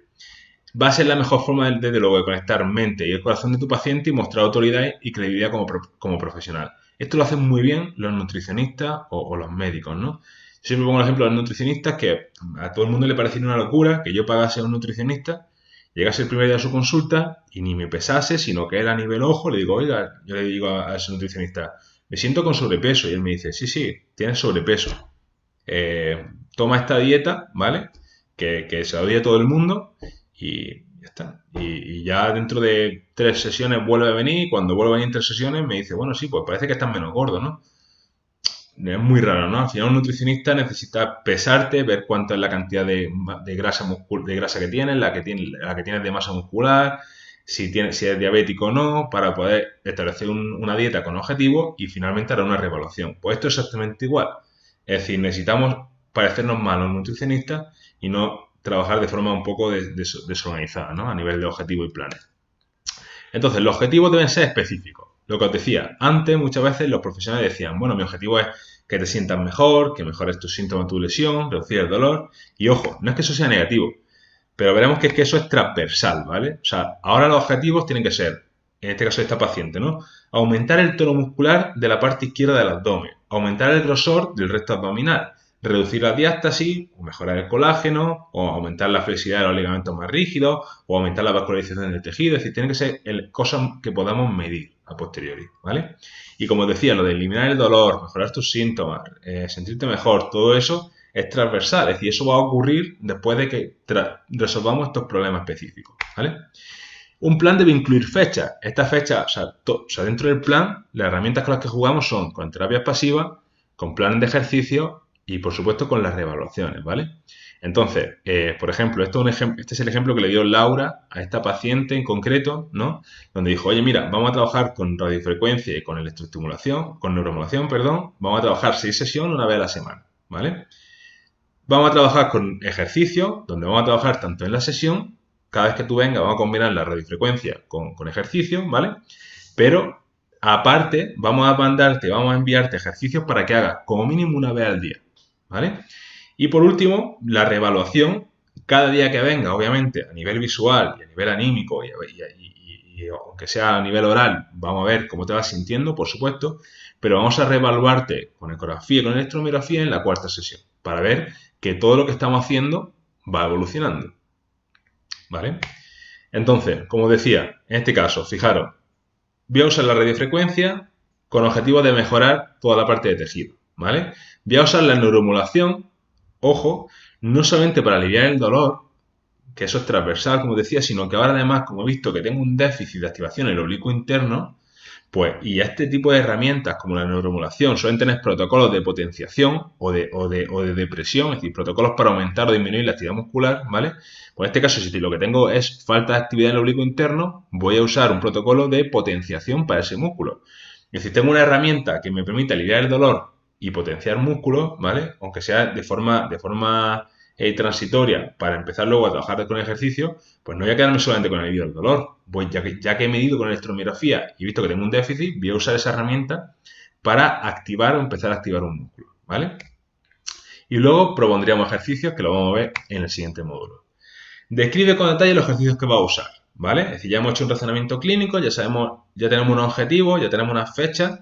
Va a ser la mejor forma, desde luego, de conectar mente y el corazón de tu paciente y mostrar autoridad y credibilidad como profesional. Esto lo hacen muy bien los nutricionistas o los médicos, ¿no? Siempre pongo el ejemplo de los nutricionistas que a todo el mundo le parece una locura que yo pagase a un nutricionista, llegase el primer día de su consulta y ni me pesase, sino que él a nivel ojo le digo, oiga, yo le digo a ese nutricionista, me siento con sobrepeso y él me dice, sí, tienes sobrepeso. Toma esta dieta, ¿vale? Que se la doy a todo el mundo y ya está. Y ya dentro de 3 sesiones vuelve a venir y cuando vuelve a venir en 3 sesiones me dice, bueno, sí, pues parece que estás menos gordo, ¿no? Es muy raro, ¿no? Al final un nutricionista necesita pesarte, ver cuánto es la cantidad de grasa que tienes, la que tienes de masa muscular, si es diabético o no, para poder establecer una dieta con objetivos y finalmente hará una reevaluación. Pues esto es exactamente igual. Es decir, necesitamos parecernos más a los nutricionistas y no trabajar de forma un poco desorganizada, ¿no? A nivel de objetivos y planes. Entonces, los objetivos deben ser específicos. Lo que os decía, antes muchas veces los profesionales decían, bueno, mi objetivo es que te sientas mejor, que mejores tus síntomas, tu lesión, reducir el dolor. Y ojo, no es que eso sea negativo, pero veremos que es que eso es transversal, ¿vale? O sea, ahora los objetivos tienen que ser, en este caso de esta paciente, ¿no? Aumentar el tono muscular de la parte izquierda del abdomen, aumentar el grosor del recto abdominal, reducir la diástasis, o mejorar el colágeno, o aumentar la flexibilidad de los ligamentos más rígidos, o aumentar la vascularización del tejido. Es decir, tienen que ser cosas que podamos medir a posteriori, ¿vale? Y como os decía, lo de eliminar el dolor, mejorar tus síntomas, sentirte mejor, todo eso es transversal. Es decir, eso va a ocurrir después de que resolvamos estos problemas específicos, ¿vale? Un plan debe incluir fechas. Estas fechas, o sea, dentro del plan, las herramientas con las que jugamos son con terapias pasivas, con planes de ejercicio y, por supuesto, con las reevaluaciones, ¿vale? Entonces, por ejemplo, este es el ejemplo que le dio Laura a esta paciente en concreto, ¿no? Donde dijo, oye, mira, vamos a trabajar con radiofrecuencia y con electroestimulación, con neuromodulación, perdón, vamos a trabajar 6 sesiones una vez a la semana, ¿vale? Vamos a trabajar con ejercicio, donde vamos a trabajar tanto en la sesión cada vez que tú vengas, vamos a combinar la radiofrecuencia con ejercicio, ¿vale? Pero aparte, vamos a enviarte ejercicios para que hagas como mínimo una vez al día, ¿vale? Y por último, la reevaluación cada día que venga, obviamente, a nivel visual y a nivel anímico y aunque sea a nivel oral, vamos a ver cómo te vas sintiendo, por supuesto, pero vamos a reevaluarte con ecografía y con electromiografía en la cuarta sesión para ver que todo lo que estamos haciendo va evolucionando, ¿vale? Entonces, como decía, en este caso, fijaros, voy a usar la radiofrecuencia con objetivo de mejorar toda la parte de tejido, ¿vale? Voy a usar la neuromodulación, ojo, no solamente para aliviar el dolor, que eso es transversal, como decía, sino que ahora además, como he visto que tengo un déficit de activación en el oblicuo interno, pues, y este tipo de herramientas como la neuromodulación suelen tener protocolos de potenciación o de depresión, es decir, protocolos para aumentar o disminuir la actividad muscular, ¿vale? Pues en este caso, si lo que tengo es falta de actividad en el oblicuo interno, voy a usar un protocolo de potenciación para ese músculo. Es decir, tengo una herramienta que me permite aliviar el dolor y potenciar músculo, ¿vale? Aunque sea de forma transitoria para empezar luego a trabajar con el ejercicio, pues no voy a quedarme solamente con el alivio del dolor. Voy, ya que he medido con electromiografía y he visto que tengo un déficit, voy a usar esa herramienta para activar o empezar a activar un músculo, ¿vale? Y luego propondríamos ejercicios que lo vamos a ver en el siguiente módulo. Describe con detalle los ejercicios que va a usar, ¿vale? Es decir, ya hemos hecho un razonamiento clínico, ya sabemos, ya tenemos unos objetivos, ya tenemos unas fechas.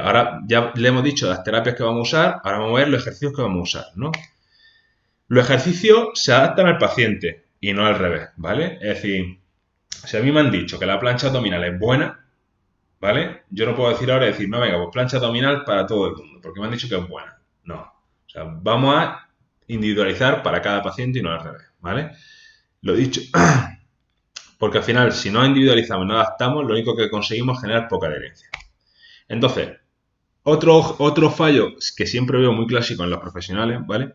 Ahora ya le hemos dicho las terapias que vamos a usar, ahora vamos a ver los ejercicios que vamos a usar, ¿no? Los ejercicios se adaptan al paciente y no al revés, ¿vale? Es decir, si a mí me han dicho que la plancha abdominal es buena, ¿vale? Yo no puedo decir ahora, no, venga, pues plancha abdominal para todo el mundo, porque me han dicho que es buena. No. O sea, vamos a individualizar para cada paciente y no al revés, ¿vale? Lo dicho, porque al final, si no individualizamos y no adaptamos, lo único que conseguimos es generar poca adherencia. Entonces, otro fallo que siempre veo muy clásico en los profesionales, ¿vale?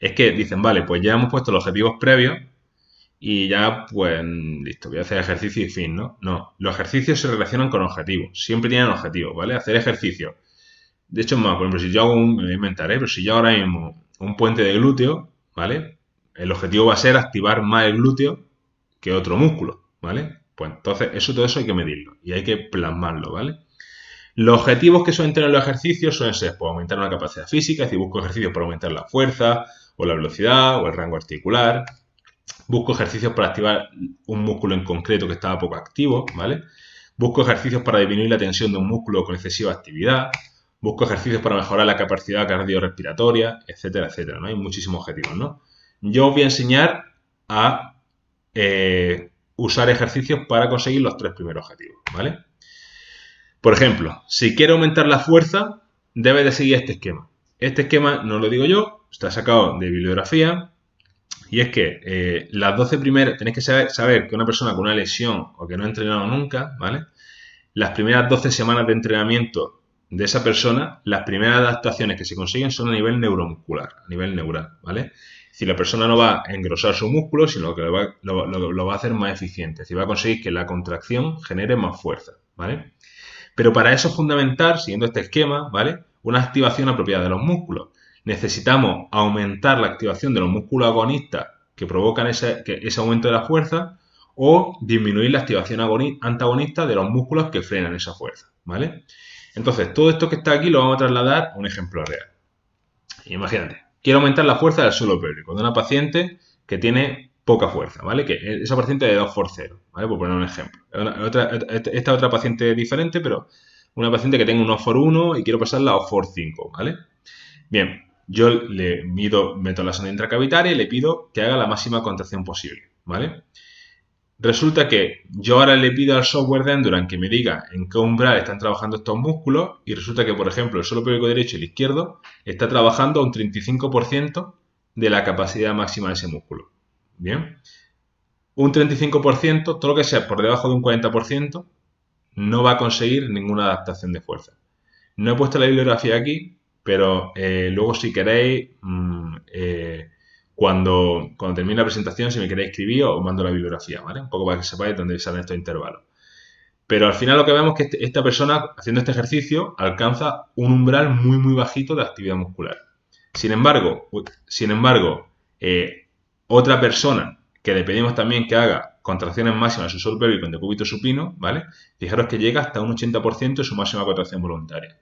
Es que dicen, vale, pues ya hemos puesto los objetivos previos y ya, pues, listo, voy a hacer ejercicio y fin, ¿no? No, los ejercicios se relacionan con objetivos, siempre tienen objetivos, ¿vale? Hacer ejercicio. De hecho, más, por ejemplo, si yo hago me voy a inventar, pero si yo ahora mismo un puente de glúteo, ¿vale? El objetivo va a ser activar más el glúteo que otro músculo, ¿vale? Pues entonces, todo eso hay que medirlo y hay que plasmarlo, ¿vale? Los objetivos que suelen tener los ejercicios suelen ser, pues, aumentar una capacidad física, es decir, busco ejercicios para aumentar la fuerza, o la velocidad, o el rango articular. Busco ejercicios para activar un músculo en concreto que estaba poco activo, ¿vale? Busco ejercicios para disminuir la tensión de un músculo con excesiva actividad. Busco ejercicios para mejorar la capacidad cardiorrespiratoria, etcétera, etcétera, ¿no? Hay muchísimos objetivos, ¿no? Yo os voy a enseñar a usar ejercicios para conseguir los tres primeros objetivos, ¿vale? Por ejemplo, si quiero aumentar la fuerza, debe de seguir este esquema. Este esquema no lo digo yo, está sacado de bibliografía, y es que las 12 primeras, tenéis que saber que una persona con una lesión o que no ha entrenado nunca, ¿vale? Las primeras 12 semanas de entrenamiento de esa persona, las primeras adaptaciones que se consiguen son a nivel neuromuscular, a nivel neural, ¿vale? Si la persona no va a engrosar su músculo, sino que lo va a hacer más eficiente, es decir, va a conseguir que la contracción genere más fuerza, ¿vale? Pero para eso es fundamental, siguiendo este esquema, ¿vale? Una activación apropiada de los músculos. Necesitamos aumentar la activación de los músculos agonistas que provocan ese aumento de la fuerza o disminuir la activación antagonista de los músculos que frenan esa fuerza, ¿vale? Entonces, todo esto que está aquí lo vamos a trasladar a un ejemplo real. Imagínate, quiero aumentar la fuerza del suelo pélvico de una paciente que tiene poca fuerza, ¿vale? Que esa paciente de 2x0, ¿vale? Por poner un ejemplo. Esta otra paciente es diferente, pero una paciente que tenga un 2x1 y quiero pasarla a 2x5, ¿vale? Bien, yo le meto la sonda intracavitaria y le pido que haga la máxima contracción posible, ¿vale? Resulta que yo ahora le pido al software de Endurance que me diga en qué umbral están trabajando estos músculos y resulta que, por ejemplo, el suelo pélvico derecho y el izquierdo está trabajando a un 35% de la capacidad máxima de ese músculo. Bien, un 35%, todo lo que sea por debajo de un 40%, no va a conseguir ninguna adaptación de fuerza. No he puesto la bibliografía aquí, pero luego si queréis, cuando termine la presentación, si me queréis escribir, os mando la bibliografía, ¿vale? Un poco para que sepáis dónde salen estos intervalos. Pero al final lo que vemos es que esta persona, haciendo este ejercicio, alcanza un umbral muy, muy bajito de actividad muscular. Sin embargo, otra persona que le pedimos también que haga contracciones máximas de su suelo pélvico en decúbito supino, ¿vale? Fijaros que llega hasta un 80% de su máxima contracción voluntaria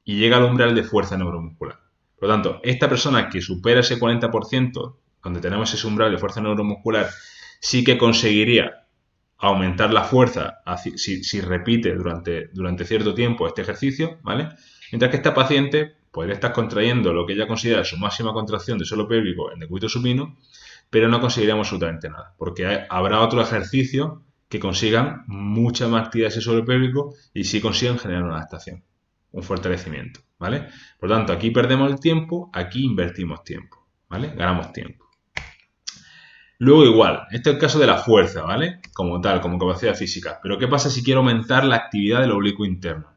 y llega al umbral de fuerza neuromuscular. Por lo tanto, esta persona que supera ese 40%, donde tenemos ese umbral de fuerza neuromuscular, sí que conseguiría aumentar la fuerza si repite durante cierto tiempo este ejercicio, ¿vale? Mientras que esta paciente podría estar contrayendo lo que ella considera su máxima contracción de suelo pélvico en decúbito supino, pero no conseguiríamos absolutamente nada, porque habrá otro ejercicio que consigan mucha más actividad de ese suelo pélvico y sí consigan generar una adaptación, un fortalecimiento, ¿vale? Por lo tanto, aquí perdemos el tiempo, aquí invertimos tiempo, ¿vale? Ganamos tiempo. Luego igual, este es el caso de la fuerza, ¿vale? Como tal, como capacidad física. Pero ¿qué pasa si quiero aumentar la actividad del oblicuo interno?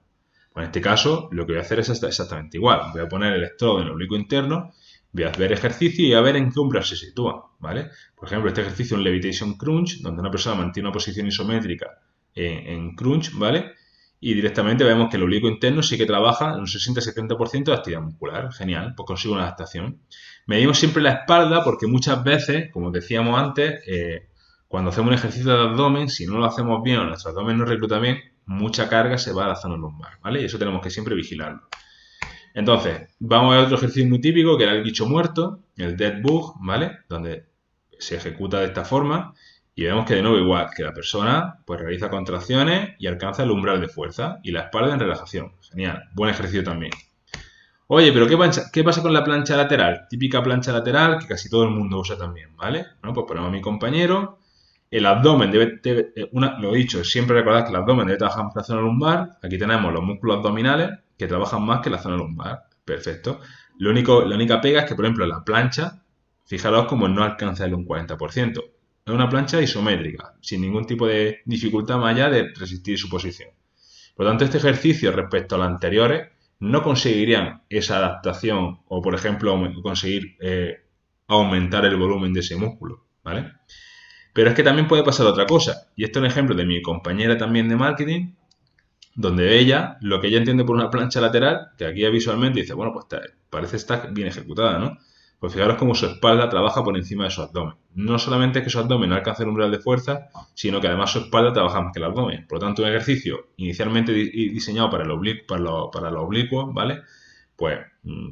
Pues en este caso, lo que voy a hacer es exactamente igual. Voy a poner el electrodo en el oblicuo interno, voy a ver ejercicio y a ver en qué umbral se sitúa, ¿vale? Por ejemplo, este ejercicio es un levitation crunch, donde una persona mantiene una posición isométrica en crunch, ¿vale? Y directamente vemos que el oblicuo interno sí que trabaja en un 60-70% de actividad muscular. Genial, pues consigo una adaptación. Medimos siempre la espalda porque muchas veces, como decíamos antes, cuando hacemos un ejercicio de abdomen, si no lo hacemos bien o nuestro abdomen no recluta bien, mucha carga se va a la zona lumbar, ¿vale? Y eso tenemos que siempre vigilarlo. Entonces, vamos a ver otro ejercicio muy típico, que era el bicho muerto, el dead bug, ¿vale? Donde se ejecuta de esta forma y vemos que de nuevo igual, que la persona pues realiza contracciones y alcanza el umbral de fuerza y la espalda en relajación. Genial, buen ejercicio también. Oye, pero ¿qué pasa con la plancha lateral? Típica plancha lateral que casi todo el mundo usa también, ¿vale? Bueno, pues ponemos a mi compañero. El abdomen lo dicho, siempre recordad que el abdomen debe trabajar más que la zona lumbar. Aquí tenemos los músculos abdominales que trabajan más que la zona lumbar. Perfecto. La única pega es que, por ejemplo, la plancha, fijaros como no alcanza el un 40%. Es una plancha isométrica, sin ningún tipo de dificultad más allá de resistir su posición. Por lo tanto, este ejercicio respecto a los anteriores no conseguirían esa adaptación o, por ejemplo, conseguir aumentar el volumen de ese músculo, ¿vale? Pero es que también puede pasar otra cosa, y esto es un ejemplo de mi compañera también de marketing, donde ella, lo que ella entiende por una plancha lateral, que aquí visualmente dice, bueno, pues parece estar bien ejecutada, ¿no? Pues fijaros cómo su espalda trabaja por encima de su abdomen. No solamente es que su abdomen no alcance el umbral de fuerza, sino que además su espalda trabaja más que el abdomen. Por lo tanto, un ejercicio inicialmente diseñado para los oblicuos, ¿vale? Pues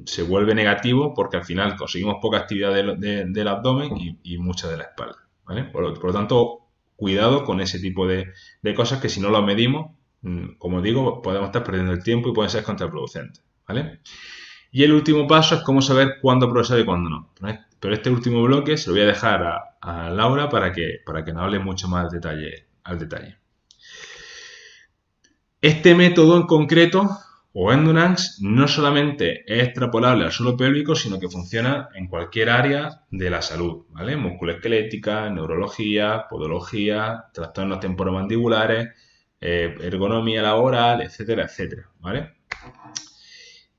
se vuelve negativo porque al final conseguimos poca actividad del abdomen y mucha de la espalda, ¿vale? Por lo tanto, cuidado con ese tipo de cosas que si no lo medimos, como digo, podemos estar perdiendo el tiempo y pueden ser contraproducentes, ¿vale? Y el último paso es cómo saber cuándo progresar y cuándo no. Pero este último bloque se lo voy a dejar a Laura para que nos hable mucho más al detalle. Este método en concreto, o Endurance, no solamente es extrapolable al suelo pélvico, sino que funciona en cualquier área de la salud, ¿vale? Musculoesquelética, neurología, podología, trastornos temporomandibulares, ergonomía laboral, etcétera, etcétera, ¿vale?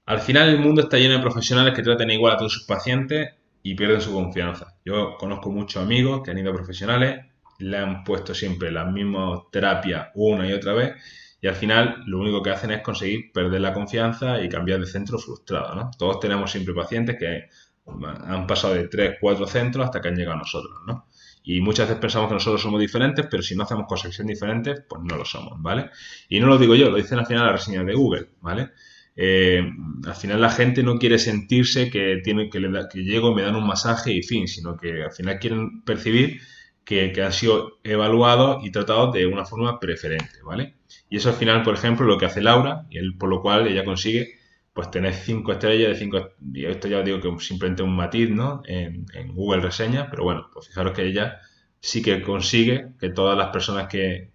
Al final el mundo está lleno de profesionales que tratan igual a todos sus pacientes y pierden su confianza. Yo conozco muchos amigos que han ido a profesionales, le han puesto siempre las mismas terapias una y otra vez y al final lo único que hacen es conseguir perder la confianza y cambiar de centro frustrado, ¿no? Todos tenemos siempre pacientes que han pasado de 3, 4 centros hasta que han llegado a nosotros, ¿no? Y muchas veces pensamos que nosotros somos diferentes, pero si no hacemos cosas que sean diferentes, pues no lo somos, ¿vale? Y no lo digo yo, lo dicen al final las reseñas de Google, ¿vale? Al final la gente no quiere sentirse que llego y me dan un masaje y fin, sino que al final quieren percibir que han sido evaluados y tratados de una forma preferente, ¿vale? Y eso al final, por ejemplo, lo que hace Laura, por lo cual ella consigue pues tener 5 estrellas de 5, y esto ya os digo que es simplemente un matiz, ¿no? En Google Reseñas, pero bueno, pues fijaros que ella sí que consigue que todas las personas que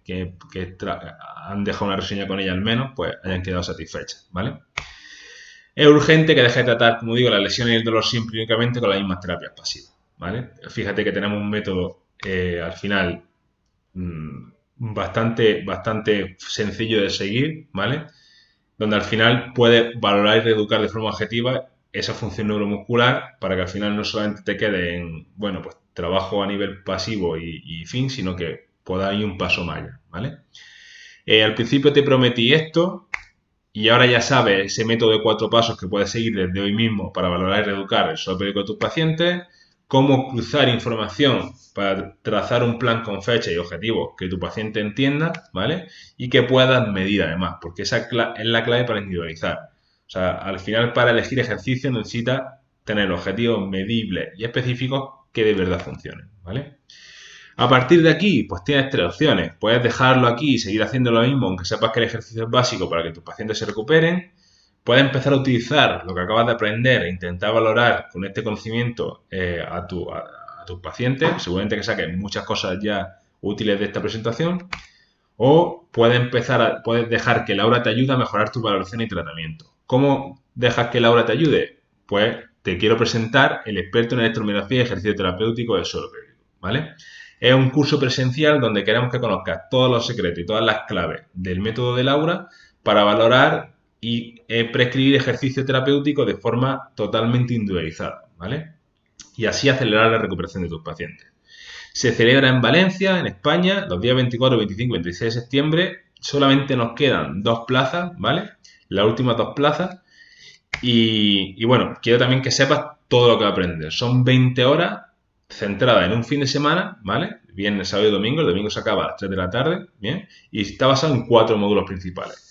han dejado una reseña con ella al menos, pues hayan quedado satisfechas, ¿vale? Es urgente que deje de tratar, como digo, las lesiones y el dolor siempre y únicamente con las mismas terapias pasivas, ¿vale? Fíjate que tenemos un método al final bastante sencillo de seguir, ¿vale? Donde al final puedes valorar y reeducar de forma objetiva esa función neuromuscular para que al final no solamente te quede en, bueno, pues trabajo a nivel pasivo y fin, sino que pueda ir un paso más allá, ¿vale? Al principio te prometí esto y ahora ya sabes ese método de 4 pasos que puedes seguir desde hoy mismo para valorar y reeducar el suelo pélvico de tus pacientes. cómo cruzar información para trazar un plan con fecha y objetivos que tu paciente entienda, ¿vale? Y que puedas medir además, porque esa es la clave para individualizar. O sea, al final para elegir ejercicio necesitas tener objetivos medibles y específicos que de verdad funcionen, ¿vale? A partir de aquí, pues tienes tres opciones. Puedes dejarlo aquí y seguir haciendo lo mismo, aunque sepas que el ejercicio es básico para que tus pacientes se recuperen. Puedes empezar a utilizar lo que acabas de aprender e intentar valorar con este conocimiento a tus pacientes. Seguramente que saques muchas cosas ya útiles de esta presentación. O puedes dejar que Laura te ayude a mejorar tu valoración y tratamiento. ¿Cómo dejas que Laura te ayude? Pues te quiero presentar el experto en electromiografía y ejercicio terapéutico de suelo pélvico, ¿vale? Es un curso presencial donde queremos que conozcas todos los secretos y todas las claves del método de Laura para valorar y prescribir ejercicio terapéutico de forma totalmente individualizada, ¿vale? Y así acelerar la recuperación de tus pacientes. Se celebra en Valencia, en España, los días 24, 25 y 26 de septiembre. Solamente nos quedan 2 plazas, ¿vale? Las últimas 2 plazas. Y bueno, quiero también que sepas todo lo que vas a aprender. Son 20 horas centradas en un fin de semana, ¿vale? Viernes, sábado y domingo. El domingo se acaba a las 3 de la tarde, ¿bien? Y está basado en 4 módulos principales.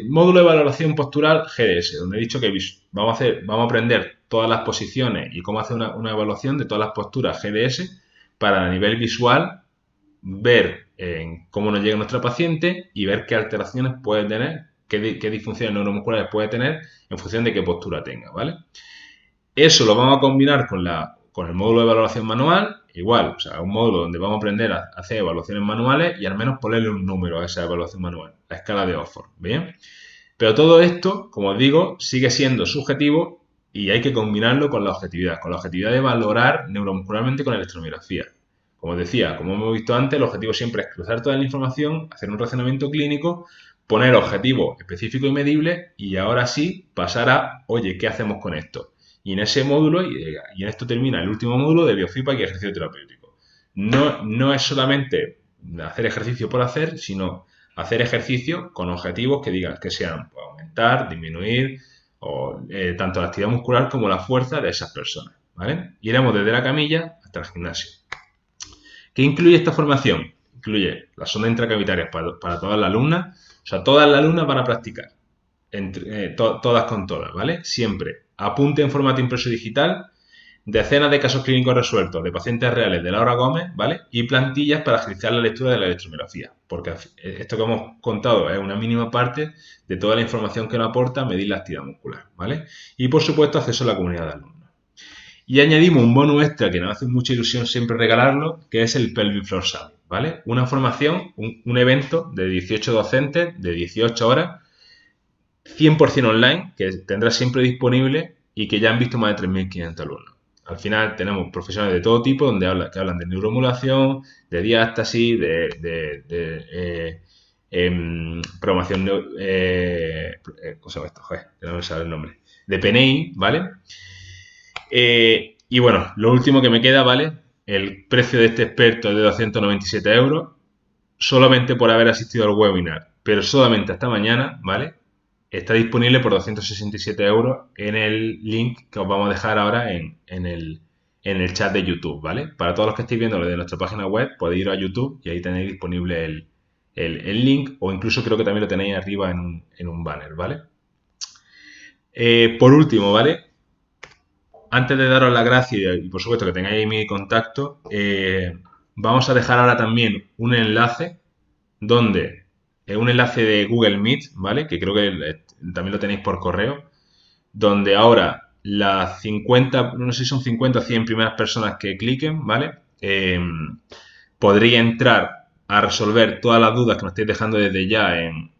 Módulo de valoración postural GDS, donde he dicho que vamos a aprender todas las posiciones y cómo hacer una evaluación de todas las posturas GDS para a nivel visual ver cómo nos llega nuestra paciente y ver qué alteraciones puede tener, qué disfunciones neuromusculares puede tener en función de qué postura tenga, ¿vale? Eso lo vamos a combinar con el módulo de valoración manual, igual, o sea, un módulo donde vamos a aprender a hacer evaluaciones manuales y al menos ponerle un número a esa evaluación manual, la escala de Oxford, ¿bien? Pero todo esto, como os digo, sigue siendo subjetivo y hay que combinarlo con la objetividad de valorar neuromuscularmente con electromiografía. Como os decía, como hemos visto antes, el objetivo siempre es cruzar toda la información, hacer un razonamiento clínico, poner objetivos específicos y medibles y ahora sí pasar a, oye, ¿qué hacemos con esto? Y en ese módulo, y en esto termina el último módulo de biofeedback y ejercicio terapéutico. No es solamente hacer ejercicio por hacer, sino hacer ejercicio con objetivos que digan que sean pues, aumentar, disminuir tanto la actividad muscular como la fuerza de esas personas, ¿vale? Iremos desde la camilla hasta el gimnasio. ¿Qué incluye esta formación? Incluye las sondas intracavitarias para todas las alumnas, o sea, todas las alumnas van a practicar, todas con todas, ¿vale? Siempre apunte en formato impreso digital, decenas de casos clínicos resueltos de pacientes reales de Laura Gómez, ¿vale? Y plantillas para agilizar la lectura de la electromiografía, porque esto que hemos contado es una mínima parte de toda la información que nos aporta medir la actividad muscular, ¿vale? Y por supuesto acceso a la comunidad de alumnos. Y añadimos un bono extra que nos hace mucha ilusión siempre regalarlo, que es el Pelvic Floor Summit, ¿vale? Una formación, un evento de 18 docentes, de 18 horas, 100% online, que tendrás siempre disponible y que ya han visto más de 3.500 alumnos. Al final tenemos profesionales de todo tipo que hablan de neuromodulación, de diástasis, de programación, ¿cómo se llama esto? Joder, no me sale el nombre. De PNI, ¿vale? Y bueno, lo último que me queda, ¿vale? El precio de este experto es de 297 euros, solamente por haber asistido al webinar, pero solamente hasta mañana, ¿vale? Está disponible por 267 euros en el link que os vamos a dejar ahora en el chat de YouTube, ¿vale? Para todos los que estéis viendo lo de nuestra página web, podéis ir a YouTube y ahí tenéis disponible el link, o incluso creo que también lo tenéis arriba en un banner, ¿vale? Por último, ¿vale? Antes de daros las gracias y por supuesto que tengáis ahí mi contacto, vamos a dejar ahora también un enlace donde un enlace de Google Meet, ¿vale? Que creo que también lo tenéis por correo, donde ahora las 50, no sé si son 50 o 100 primeras personas que cliquen, ¿vale? Podréis entrar a resolver todas las dudas que nos estáis dejando desde ya,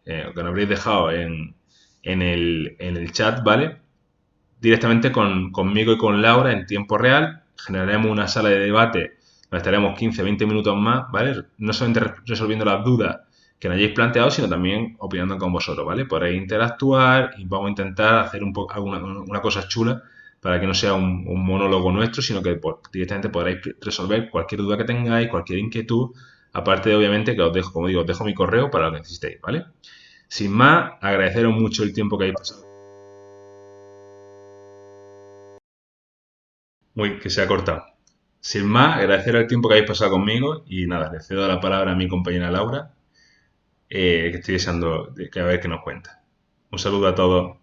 que nos habréis dejado en el chat, ¿vale? Directamente conmigo y con Laura en tiempo real. Generaremos una sala de debate donde estaremos 15-20 minutos más, ¿vale? No solamente resolviendo las dudas que nos hayáis planteado, sino también opinando con vosotros, ¿vale? Podréis interactuar y vamos a intentar hacer una cosa chula para que no sea un monólogo nuestro, sino que directamente podréis resolver cualquier duda que tengáis, cualquier inquietud, aparte de obviamente que os dejo, como digo, os dejo mi correo para lo que necesitéis, ¿vale? Sin más, agradeceros mucho el tiempo que habéis pasado. Uy, que se ha cortado. Sin más, agradecer el tiempo que habéis pasado conmigo y nada, le cedo la palabra a mi compañera Laura, que estoy deseando que a ver qué nos cuenta. Un saludo a todos.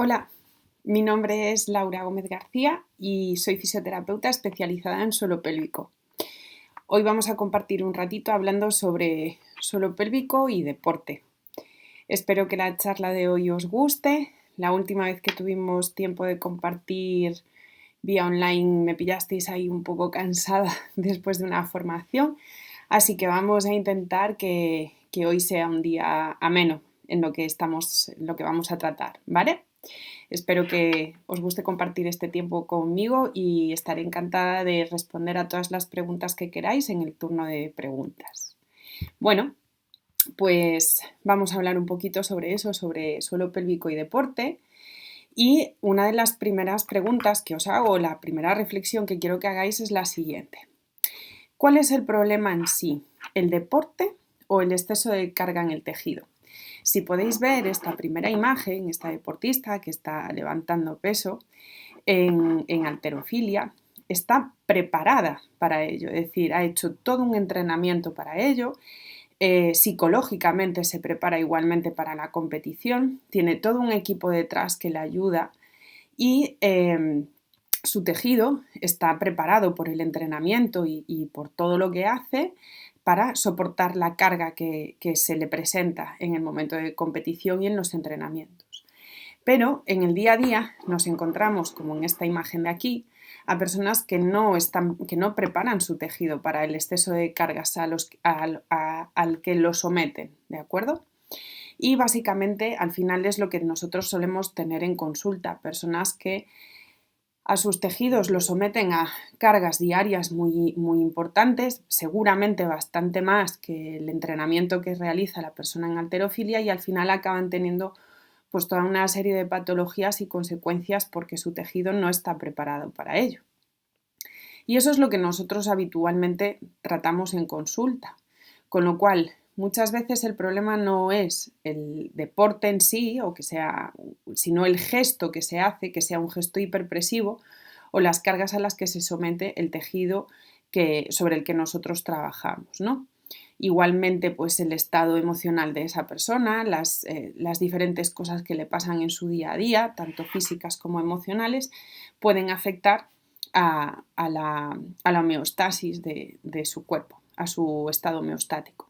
Hola, mi nombre es Laura Gómez García y soy fisioterapeuta especializada en suelo pélvico. Hoy vamos a compartir un ratito hablando sobre suelo pélvico y deporte. Espero que la charla de hoy os guste. La última vez que tuvimos tiempo de compartir vía online me pillasteis ahí un poco cansada después de una formación, así que vamos a intentar que hoy sea un día ameno en lo que vamos a tratar, ¿vale? Espero que os guste compartir este tiempo conmigo y estaré encantada de responder a todas las preguntas que queráis en el turno de preguntas. Bueno, pues vamos a hablar un poquito sobre eso, sobre suelo pélvico y deporte. Y una de las primeras preguntas que os hago, la primera reflexión que quiero que hagáis es la siguiente. ¿Cuál es el problema en sí? ¿El deporte o el exceso de carga en el tejido? Si podéis ver esta primera imagen, esta deportista que está levantando peso en halterofilia, está preparada para ello, es decir, ha hecho todo un entrenamiento para ello, psicológicamente se prepara igualmente para la competición, tiene todo un equipo detrás que le ayuda y su tejido está preparado por el entrenamiento y por todo lo que hace para soportar la carga que se le presenta en el momento de competición y en los entrenamientos. Pero en el día a día nos encontramos, como en esta imagen de aquí, a personas que no preparan su tejido para el exceso de cargas al que lo someten, ¿de acuerdo? Y básicamente al final es lo que nosotros solemos tener en consulta, personas que a sus tejidos los someten a cargas diarias muy, muy importantes, seguramente bastante más que el entrenamiento que realiza la persona en halterofilia y al final acaban teniendo pues toda una serie de patologías y consecuencias porque su tejido no está preparado para ello. Y eso es lo que nosotros habitualmente tratamos en consulta, con lo cual muchas veces el problema no es el deporte en sí, sino el gesto que se hace, que sea un gesto hiperpresivo, o las cargas a las que se somete el tejido sobre el que nosotros trabajamos, ¿no? Igualmente, pues el estado emocional de esa persona, las diferentes cosas que le pasan en su día a día, tanto físicas como emocionales, pueden afectar a la homeostasis de su cuerpo, a su estado homeostático.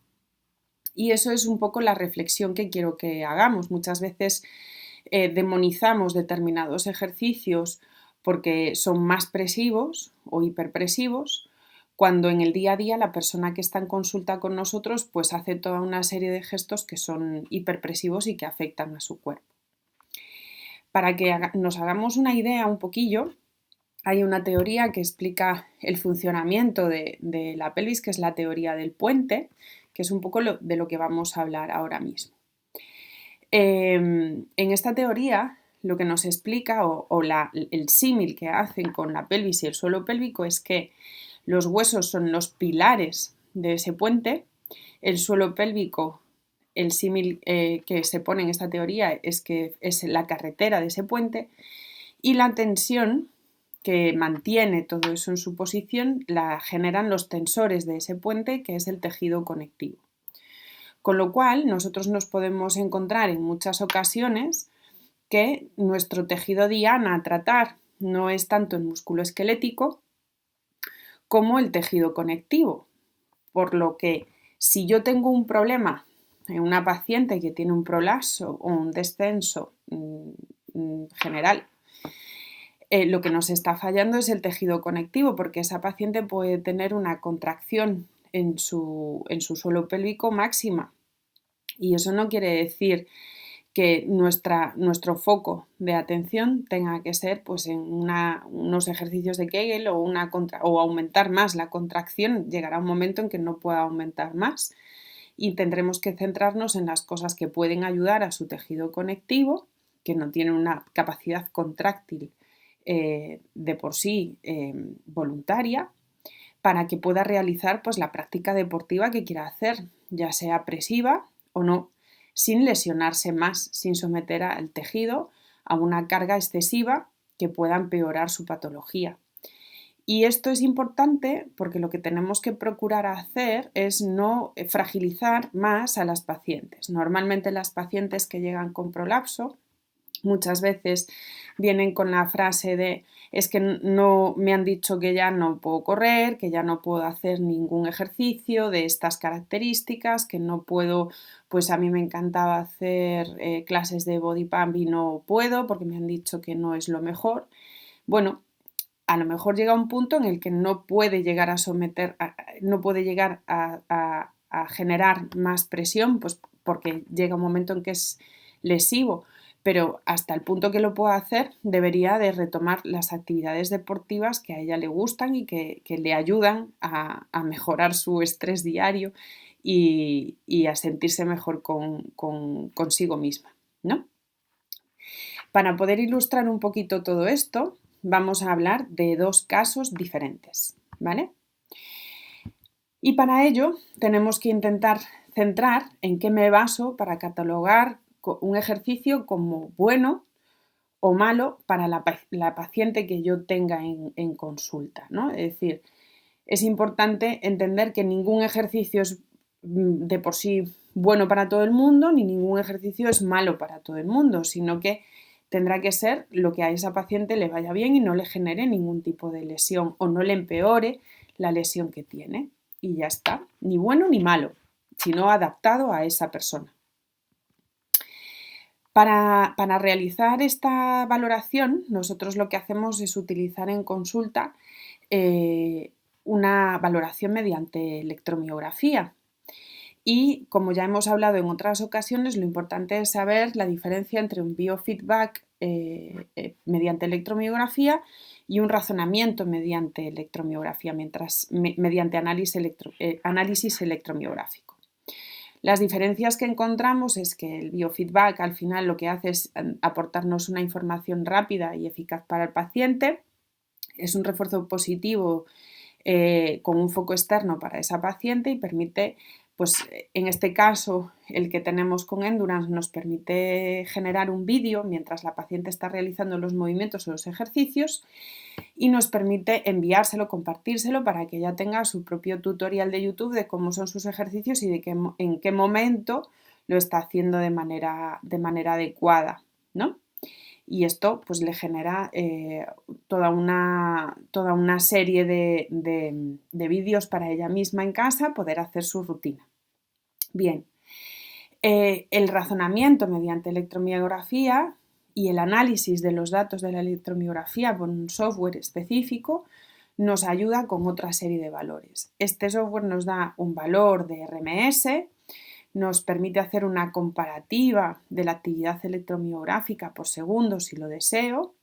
Y eso es un poco la reflexión que quiero que hagamos. Muchas veces demonizamos determinados ejercicios porque son más presivos o hiperpresivos, cuando en el día a día la persona que está en consulta con nosotros pues hace toda una serie de gestos que son hiperpresivos y que afectan a su cuerpo. Para que nos hagamos una idea un poquillo, hay una teoría que explica el funcionamiento de la pelvis, que es la teoría del puente, que es un poco de lo que vamos a hablar ahora mismo. En esta teoría, lo que nos explica el símil que hacen con la pelvis y el suelo pélvico es que los huesos son los pilares de ese puente, el suelo pélvico, el símil que se pone en esta teoría es que es la carretera de ese puente, y la tensión que mantiene todo eso en su posición la generan los tensores de ese puente, que es el tejido conectivo. Con lo cual, nosotros nos podemos encontrar en muchas ocasiones que nuestro tejido diana a tratar no es tanto el músculo esquelético como el tejido conectivo. Por lo que si yo tengo un problema en una paciente que tiene un prolapso o un descenso general, lo que nos está fallando es el tejido conectivo, porque esa paciente puede tener una contracción en su suelo pélvico máxima. Y eso no quiere decir que nuestro foco de atención tenga que ser pues, en unos ejercicios de Kegel o aumentar más la contracción. Llegará un momento en que no pueda aumentar más y tendremos que centrarnos en las cosas que pueden ayudar a su tejido conectivo, que no tiene una capacidad contráctil de por sí voluntaria, para que pueda realizar pues, la práctica deportiva que quiera hacer, ya sea presiva o no, sin lesionarse más, sin someter al tejido a una carga excesiva que pueda empeorar su patología. Y esto es importante porque lo que tenemos que procurar hacer es no fragilizar más a las pacientes. Normalmente las pacientes que llegan con prolapso muchas veces vienen con la frase de es que no me han dicho que ya no puedo correr, que ya no puedo hacer ningún ejercicio de estas características, que no puedo, pues a mí me encantaba hacer clases de body pump y no puedo porque me han dicho que no es lo mejor. Bueno, a lo mejor llega un punto en el que no puede llegar a no puede llegar a generar más presión, pues porque llega un momento en que es lesivo. Pero hasta el punto que lo pueda hacer, debería de retomar las actividades deportivas que a ella le gustan y que le ayudan a mejorar su estrés diario y a sentirse mejor consigo misma, ¿no? Para poder ilustrar un poquito todo esto, vamos a hablar de dos casos diferentes, ¿vale? Y para ello tenemos que intentar centrar en qué me baso para catalogar un ejercicio como bueno o malo para la paciente que yo tenga en consulta, ¿no? Es decir, es importante entender que ningún ejercicio es de por sí bueno para todo el mundo, ni ningún ejercicio es malo para todo el mundo, sino que tendrá que ser lo que a esa paciente le vaya bien y no le genere ningún tipo de lesión o no le empeore la lesión que tiene. Y ya está, ni bueno ni malo, sino adaptado a esa persona. Para realizar esta valoración, nosotros lo que hacemos es utilizar en consulta una valoración mediante electromiografía. Y como ya hemos hablado en otras ocasiones, lo importante es saber la diferencia entre un biofeedback mediante electromiografía y un razonamiento mediante electromiografía, mediante análisis electromiográfico. Las diferencias que encontramos es que el biofeedback al final lo que hace es aportarnos una información rápida y eficaz para el paciente, es un refuerzo positivo con un foco externo para esa paciente y permite, pues en este caso el que tenemos con Endurance nos permite generar un vídeo mientras la paciente está realizando los movimientos o los ejercicios y nos permite enviárselo, compartírselo para que ella tenga su propio tutorial de YouTube de cómo son sus ejercicios y en qué momento lo está haciendo de manera adecuada, ¿no? Y esto pues le genera toda una serie de vídeos para ella misma en casa poder hacer su rutina. Bien, el razonamiento mediante electromiografía y el análisis de los datos de la electromiografía por un software específico nos ayuda con otra serie de valores. Este software nos da un valor de RMS, nos permite hacer una comparativa de la actividad electromiográfica por segundo si lo deseo,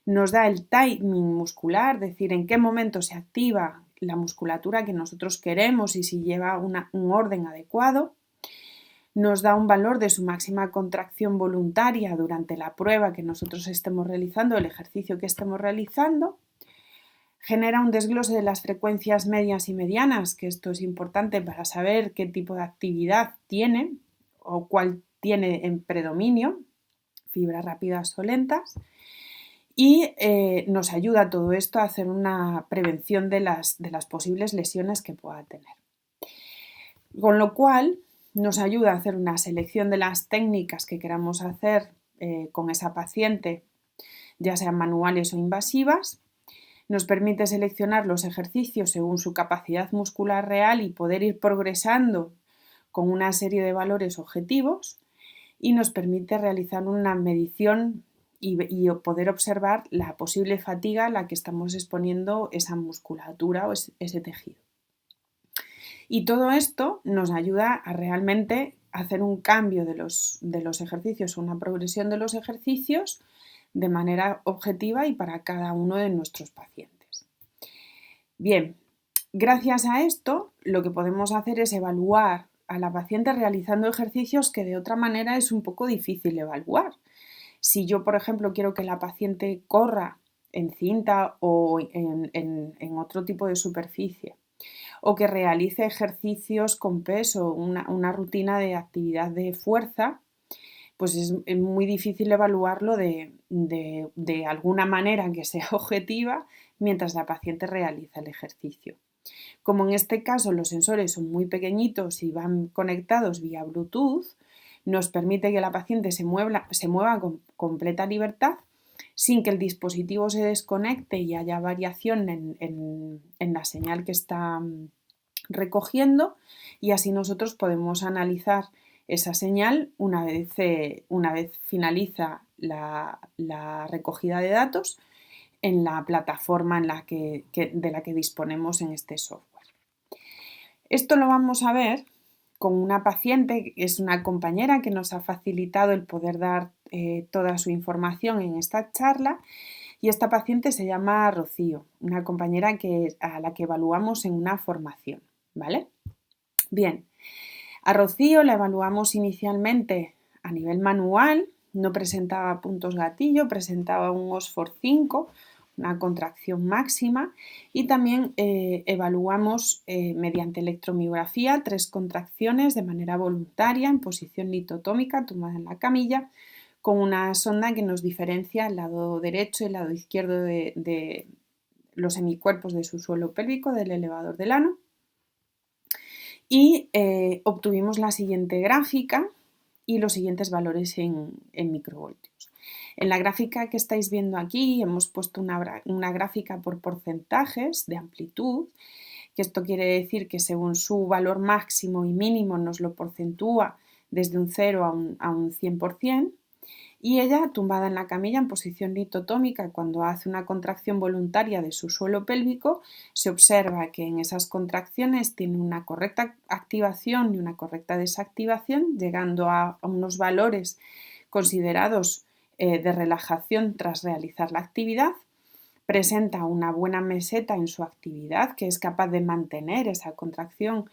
nos da el timing muscular, es decir, en qué momento se activa la musculatura que nosotros queremos y si lleva un orden adecuado, nos da un valor de su máxima contracción voluntaria durante la prueba que nosotros estemos realizando, el ejercicio que estemos realizando, genera un desglose de las frecuencias medias y medianas, que esto es importante para saber qué tipo de actividad tiene o cuál tiene en predominio, fibras rápidas o lentas, y nos ayuda todo esto a hacer una prevención de las posibles lesiones que pueda tener. Con lo cual, nos ayuda a hacer una selección de las técnicas que queramos hacer con esa paciente, ya sean manuales o invasivas. Nos permite seleccionar los ejercicios según su capacidad muscular real y poder ir progresando con una serie de valores objetivos, y nos permite realizar una medición y poder observar la posible fatiga a la que estamos exponiendo esa musculatura o ese tejido. Y todo esto nos ayuda a realmente hacer un cambio de los ejercicios, una progresión de los ejercicios de manera objetiva y para cada uno de nuestros pacientes. Bien, gracias a esto lo que podemos hacer es evaluar a la paciente realizando ejercicios que de otra manera es un poco difícil evaluar. Si yo, por ejemplo, quiero que la paciente corra en cinta o en otro tipo de superficie, o que realice ejercicios con peso, una rutina de actividad de fuerza, pues es muy difícil evaluarlo de alguna manera que sea objetiva mientras la paciente realiza el ejercicio. Como en este caso los sensores son muy pequeñitos y van conectados vía Bluetooth, nos permite que la paciente se mueva con completa libertad sin que el dispositivo se desconecte y haya variación en la señal que está recogiendo, y así nosotros podemos analizar esa señal una vez finaliza la recogida de datos en la plataforma de la que disponemos en este software. Esto lo vamos a ver con una paciente, que es una compañera que nos ha facilitado el poder dar toda su información en esta charla, y esta paciente se llama Rocío, una compañera a la que evaluamos en una formación, ¿vale? Bien, a Rocío la evaluamos inicialmente a nivel manual, no presentaba puntos gatillo, presentaba un OSFOR 5, una contracción máxima, y también evaluamos mediante electromiografía 3 contracciones de manera voluntaria en posición litotómica, tumbada en la camilla, con una sonda que nos diferencia el lado derecho y el lado izquierdo de los semicuerpos de su suelo pélvico, del elevador del ano. Y obtuvimos la siguiente gráfica y los siguientes valores en microvoltios. En la gráfica que estáis viendo aquí hemos puesto una gráfica por porcentajes de amplitud, que esto quiere decir que según su valor máximo y mínimo nos lo porcentúa desde un 0 a un 100%, y ella tumbada en la camilla en posición litotómica cuando hace una contracción voluntaria de su suelo pélvico, se observa que en esas contracciones tiene una correcta activación y una correcta desactivación, llegando a unos valores considerados de relajación tras realizar la actividad. Presenta una buena meseta en su actividad, que es capaz de mantener esa contracción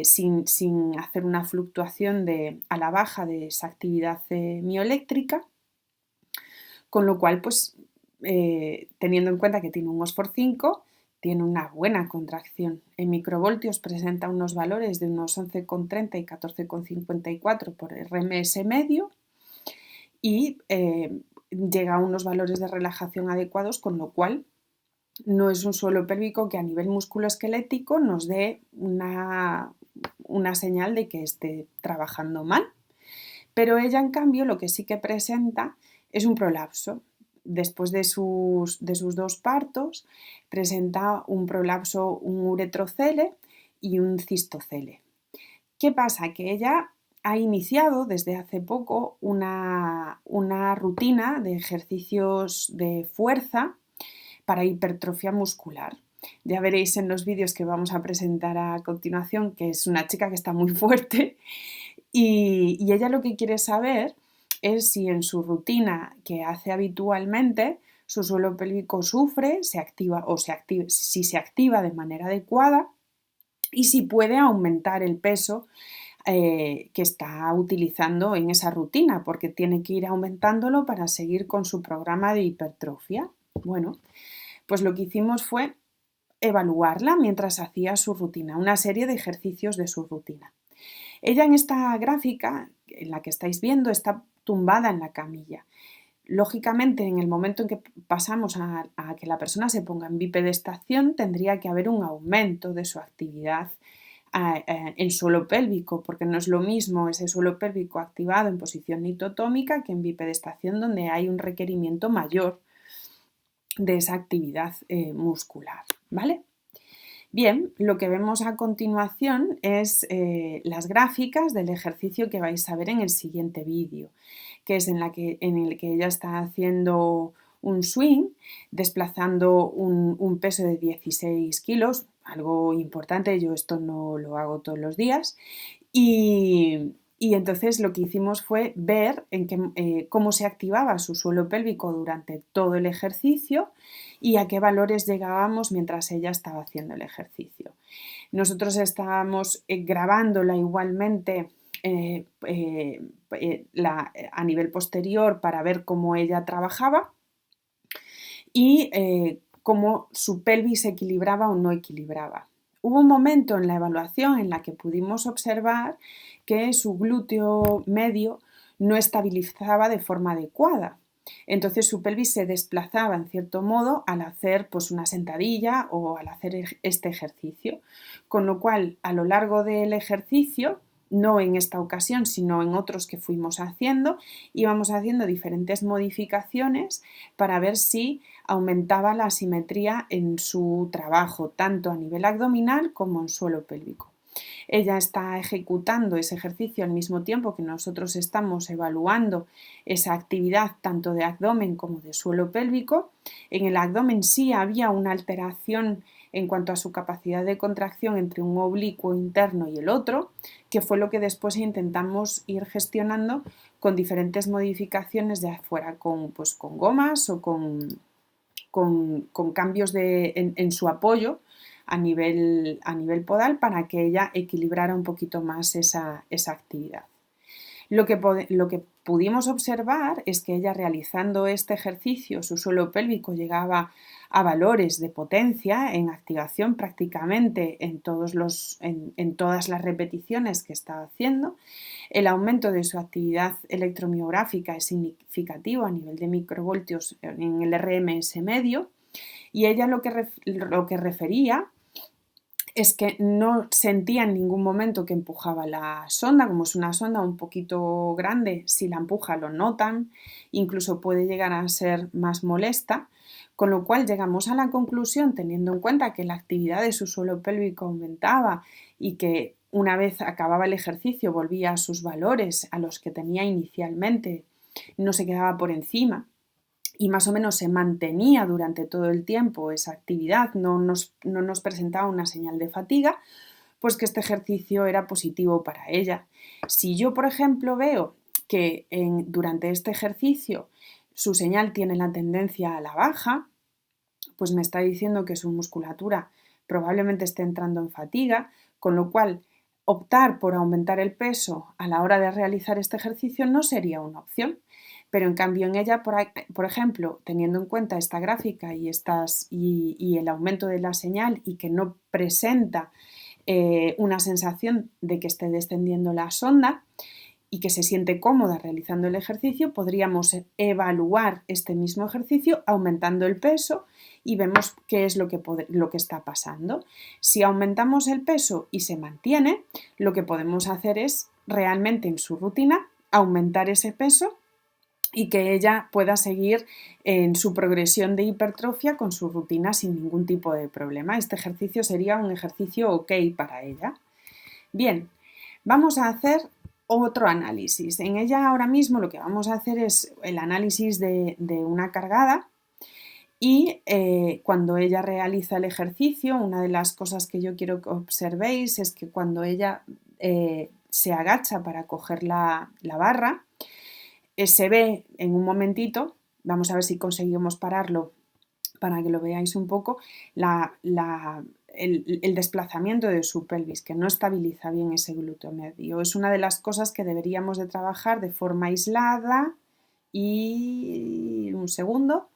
sin hacer una fluctuación a la baja de esa actividad mioeléctrica, con lo cual, pues, teniendo en cuenta que tiene un OSFOR 5, tiene una buena contracción. En microvoltios presenta unos valores de unos 11,30 y 14,54 por RMS medio, y llega a unos valores de relajación adecuados, con lo cual no es un suelo pélvico que a nivel musculoesquelético nos dé una señal de que esté trabajando mal. Pero ella, en cambio, lo que sí que presenta es un prolapso. Después de sus 2 partos, presenta un prolapso, un uretrocele y un cistocele. ¿Qué pasa? Que ella ha iniciado desde hace poco una rutina de ejercicios de fuerza para hipertrofia muscular. Ya veréis en los vídeos que vamos a presentar a continuación que es una chica que está muy fuerte y ella lo que quiere saber es si en su rutina que hace habitualmente su suelo pélvico sufre, se activa si se activa de manera adecuada y si puede aumentar el peso que está utilizando en esa rutina, porque tiene que ir aumentándolo para seguir con su programa de hipertrofia. Bueno, pues lo que hicimos fue evaluarla mientras hacía su rutina, una serie de ejercicios de su rutina. Ella en esta gráfica, en la que estáis viendo, está tumbada en la camilla. Lógicamente, en el momento en que pasamos a que la persona se ponga en bipedestación, tendría que haber un aumento de su actividad en suelo pélvico, porque no es lo mismo ese suelo pélvico activado en posición nitotómica que en bipedestación, donde hay un requerimiento mayor de esa actividad muscular, ¿vale? Bien, lo que vemos a continuación es las gráficas del ejercicio que vais a ver en el siguiente vídeo, que es en el que ella está haciendo un swing, desplazando un peso de 16 kilos, algo importante, yo esto no lo hago todos los días, y entonces lo que hicimos fue ver cómo se activaba su suelo pélvico durante todo el ejercicio y a qué valores llegábamos mientras ella estaba haciendo el ejercicio. Nosotros estábamos grabándola igualmente a nivel posterior para ver cómo ella trabajaba y cómo su pelvis se equilibraba o no equilibraba. Hubo un momento en la evaluación en la que pudimos observar que su glúteo medio no estabilizaba de forma adecuada. Entonces su pelvis se desplazaba en cierto modo al hacer pues, una sentadilla o al hacer este ejercicio. Con lo cual, a lo largo del ejercicio, no en esta ocasión, sino en otros que fuimos haciendo, íbamos haciendo diferentes modificaciones para ver si aumentaba la asimetría en su trabajo, tanto a nivel abdominal como en suelo pélvico. Ella está ejecutando ese ejercicio al mismo tiempo que nosotros estamos evaluando esa actividad tanto de abdomen como de suelo pélvico. En el abdomen sí había una alteración en cuanto a su capacidad de contracción entre un oblicuo interno y el otro, que fue lo que después intentamos ir gestionando con diferentes modificaciones de afuera, con gomas o con cambios en su apoyo a nivel podal para que ella equilibrara un poquito más esa actividad. Lo que pudimos observar es que ella realizando este ejercicio, su suelo pélvico llegaba a valores de potencia en activación prácticamente en todas las repeticiones que estaba haciendo. El aumento de su actividad electromiográfica es significativo a nivel de microvoltios en el RMS medio y ella lo que refería es que no sentía en ningún momento que empujaba la sonda, como es una sonda un poquito grande, si la empuja lo notan, incluso puede llegar a ser más molesta, con lo cual llegamos a la conclusión, teniendo en cuenta que la actividad de su suelo pélvico aumentaba y que una vez acababa el ejercicio volvía a sus valores, a los que tenía inicialmente, no se quedaba por encima, y más o menos se mantenía durante todo el tiempo esa actividad, no nos presentaba una señal de fatiga, pues que este ejercicio era positivo para ella. Si yo, por ejemplo, veo que durante este ejercicio su señal tiene la tendencia a la baja, pues me está diciendo que su musculatura probablemente esté entrando en fatiga, con lo cual optar por aumentar el peso a la hora de realizar este ejercicio no sería una opción. Pero en cambio en ella, por ejemplo, teniendo en cuenta esta gráfica y el aumento de la señal y que no presenta una sensación de que esté descendiendo la sonda y que se siente cómoda realizando el ejercicio, podríamos evaluar este mismo ejercicio aumentando el peso y vemos qué es lo que está pasando. Si aumentamos el peso y se mantiene, lo que podemos hacer es realmente en su rutina aumentar ese peso y que ella pueda seguir en su progresión de hipertrofia con su rutina sin ningún tipo de problema. Este ejercicio sería un ejercicio ok para ella. Bien, vamos a hacer otro análisis. En ella ahora mismo lo que vamos a hacer es el análisis de una cargada y cuando ella realiza el ejercicio, una de las cosas que yo quiero que observéis es que cuando ella se agacha para coger la barra, se ve en un momentito, vamos a ver si conseguimos pararlo para que lo veáis un poco, el desplazamiento de su pelvis, que no estabiliza bien ese glúteo medio. Es una de las cosas que deberíamos de trabajar de forma aislada y un segundo,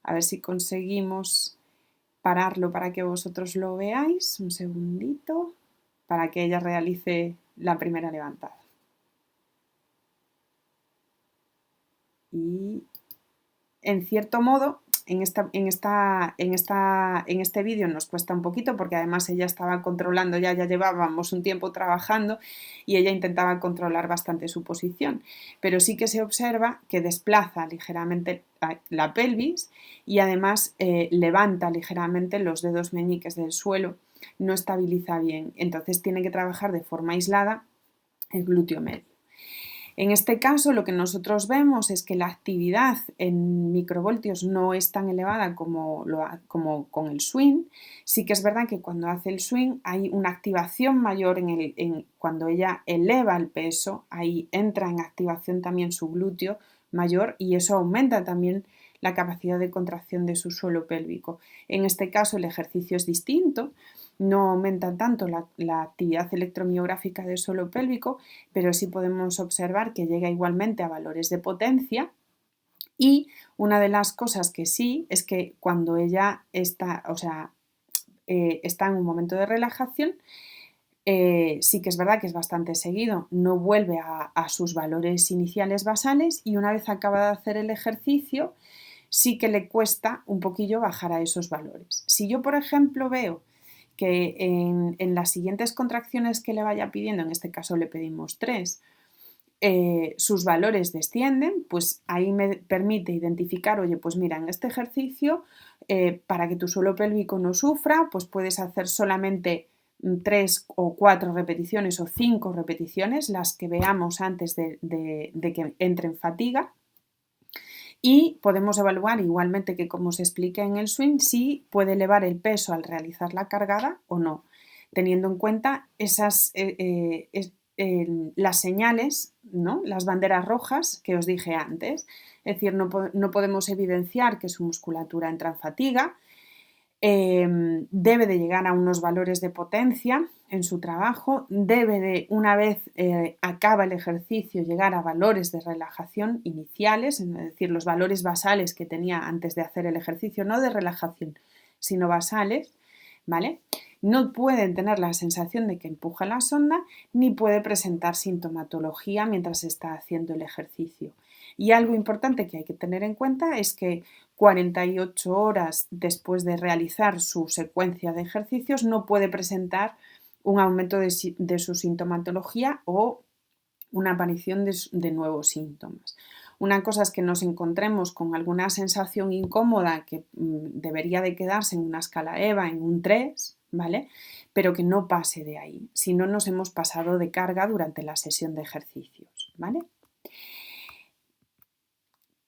a ver si conseguimos pararlo para que vosotros lo veáis, un segundito, para que ella realice la primera levantada. Y en cierto modo, en este vídeo nos cuesta un poquito porque además ella estaba controlando, ya llevábamos un tiempo trabajando y ella intentaba controlar bastante su posición, pero sí que se observa que desplaza ligeramente la pelvis y además levanta ligeramente los dedos meñiques del suelo, no estabiliza bien, entonces tiene que trabajar de forma aislada el glúteo medio. En este caso, lo que nosotros vemos es que la actividad en microvoltios no es tan elevada como con el swing. Sí que es verdad que cuando hace el swing hay una activación mayor cuando ella eleva el peso, ahí entra en activación también su glúteo mayor y eso aumenta también la capacidad de contracción de su suelo pélvico. En este caso el ejercicio es distinto. No aumenta tanto la actividad electromiográfica del suelo pélvico, pero sí podemos observar que llega igualmente a valores de potencia. Y una de las cosas que sí es que cuando ella está en un momento de relajación, sí que es verdad que es bastante seguido, no vuelve a sus valores iniciales basales y una vez acaba de hacer el ejercicio, sí que le cuesta un poquillo bajar a esos valores. Si yo, por ejemplo, veo que en las siguientes contracciones que le vaya pidiendo, en este caso le pedimos 3, sus valores descienden, pues ahí me permite identificar, oye, pues mira, en este ejercicio, para que tu suelo pélvico no sufra, pues puedes hacer solamente 3 o 4 repeticiones o 5 repeticiones, las que veamos antes de que entre en fatiga. Y podemos evaluar igualmente que como se explica en el swing, si puede elevar el peso al realizar la cargada o no, teniendo en cuenta las señales, ¿no? Las banderas rojas que os dije antes. Es decir, no podemos evidenciar que su musculatura entra en fatiga, debe de llegar a unos valores de potencia en su trabajo, debe de, una vez acaba el ejercicio, llegar a valores de relajación iniciales, es decir, los valores basales que tenía antes de hacer el ejercicio, no de relajación, sino basales, ¿vale? No pueden tener la sensación de que empuja la sonda, ni puede presentar sintomatología mientras está haciendo el ejercicio. Y algo importante que hay que tener en cuenta es que 48 horas después de realizar su secuencia de ejercicios no puede presentar un aumento de su sintomatología o una aparición de nuevos síntomas. Una cosa es que nos encontremos con alguna sensación incómoda que debería de quedarse en una escala EVA en un 3, ¿vale? Pero que no pase de ahí, si no nos hemos pasado de carga durante la sesión de ejercicios, ¿vale?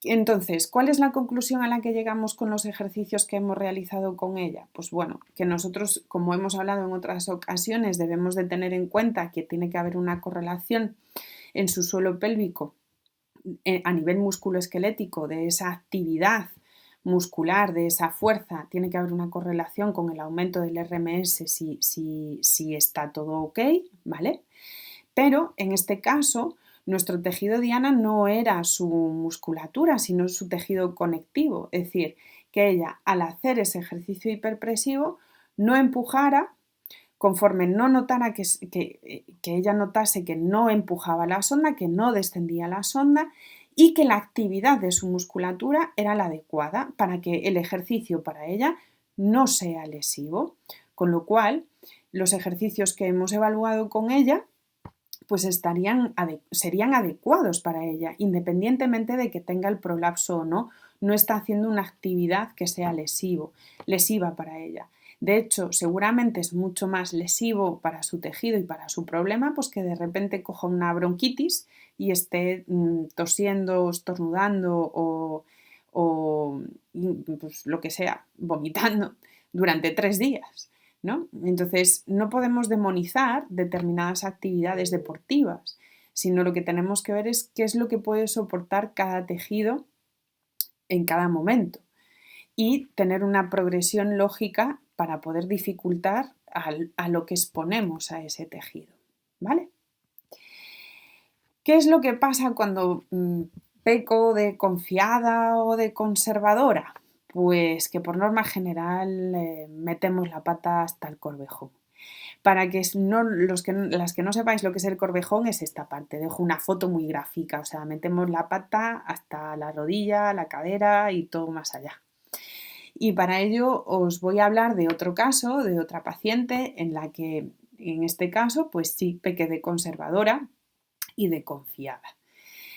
Entonces, ¿cuál es la conclusión a la que llegamos con los ejercicios que hemos realizado con ella? Pues bueno, que nosotros, como hemos hablado en otras ocasiones, debemos de tener en cuenta que tiene que haber una correlación en su suelo pélvico a nivel musculoesquelético de esa actividad muscular, de esa fuerza, tiene que haber una correlación con el aumento del RMS si está todo ok, ¿vale? Pero en este caso, nuestro tejido diana no era su musculatura, sino su tejido conectivo, es decir, que ella al hacer ese ejercicio hiperpresivo no empujara, conforme no notara que ella notase que no empujaba la sonda, que no descendía la sonda y que la actividad de su musculatura era la adecuada para que el ejercicio para ella no sea lesivo. Con lo cual, los ejercicios que hemos evaluado con ella pues serían adecuados para ella, independientemente de que tenga el prolapso o no, no está haciendo una actividad que sea lesiva para ella. De hecho, seguramente es mucho más lesivo para su tejido y para su problema, pues que de repente coja una bronquitis y esté tosiendo, estornudando o pues, lo que sea, vomitando durante 3 días, ¿no? Entonces, no podemos demonizar determinadas actividades deportivas, sino lo que tenemos que ver es qué es lo que puede soportar cada tejido en cada momento y tener una progresión lógica para poder dificultar a lo que exponemos a ese tejido, ¿vale? ¿Qué es lo que pasa cuando peco de confiada o de conservadora? Pues que por norma general metemos la pata hasta el corvejón. Para que las que no sepáis lo que es el corvejón es esta parte. Dejo una foto muy gráfica, o sea, metemos la pata hasta la rodilla, la cadera y todo más allá. Y para ello os voy a hablar de otro caso, de otra paciente en la que, en este caso, pues sí pequé de conservadora y de confiada.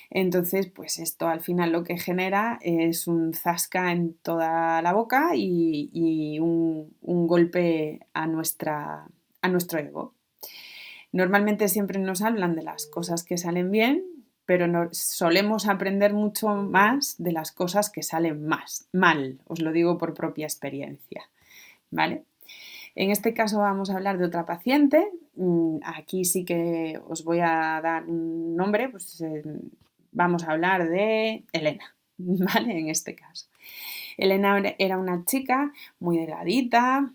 Entonces, pues esto al final lo que genera es un zasca en toda la boca y un golpe a nuestro ego. Normalmente siempre nos hablan de las cosas que salen bien, pero solemos aprender mucho más de las cosas que salen mal, os lo digo por propia experiencia, ¿vale? En este caso vamos a hablar de otra paciente. Aquí sí que os voy a dar un nombre, pues vamos a hablar de Elena, ¿vale? En este caso. Elena era una chica muy delgadita,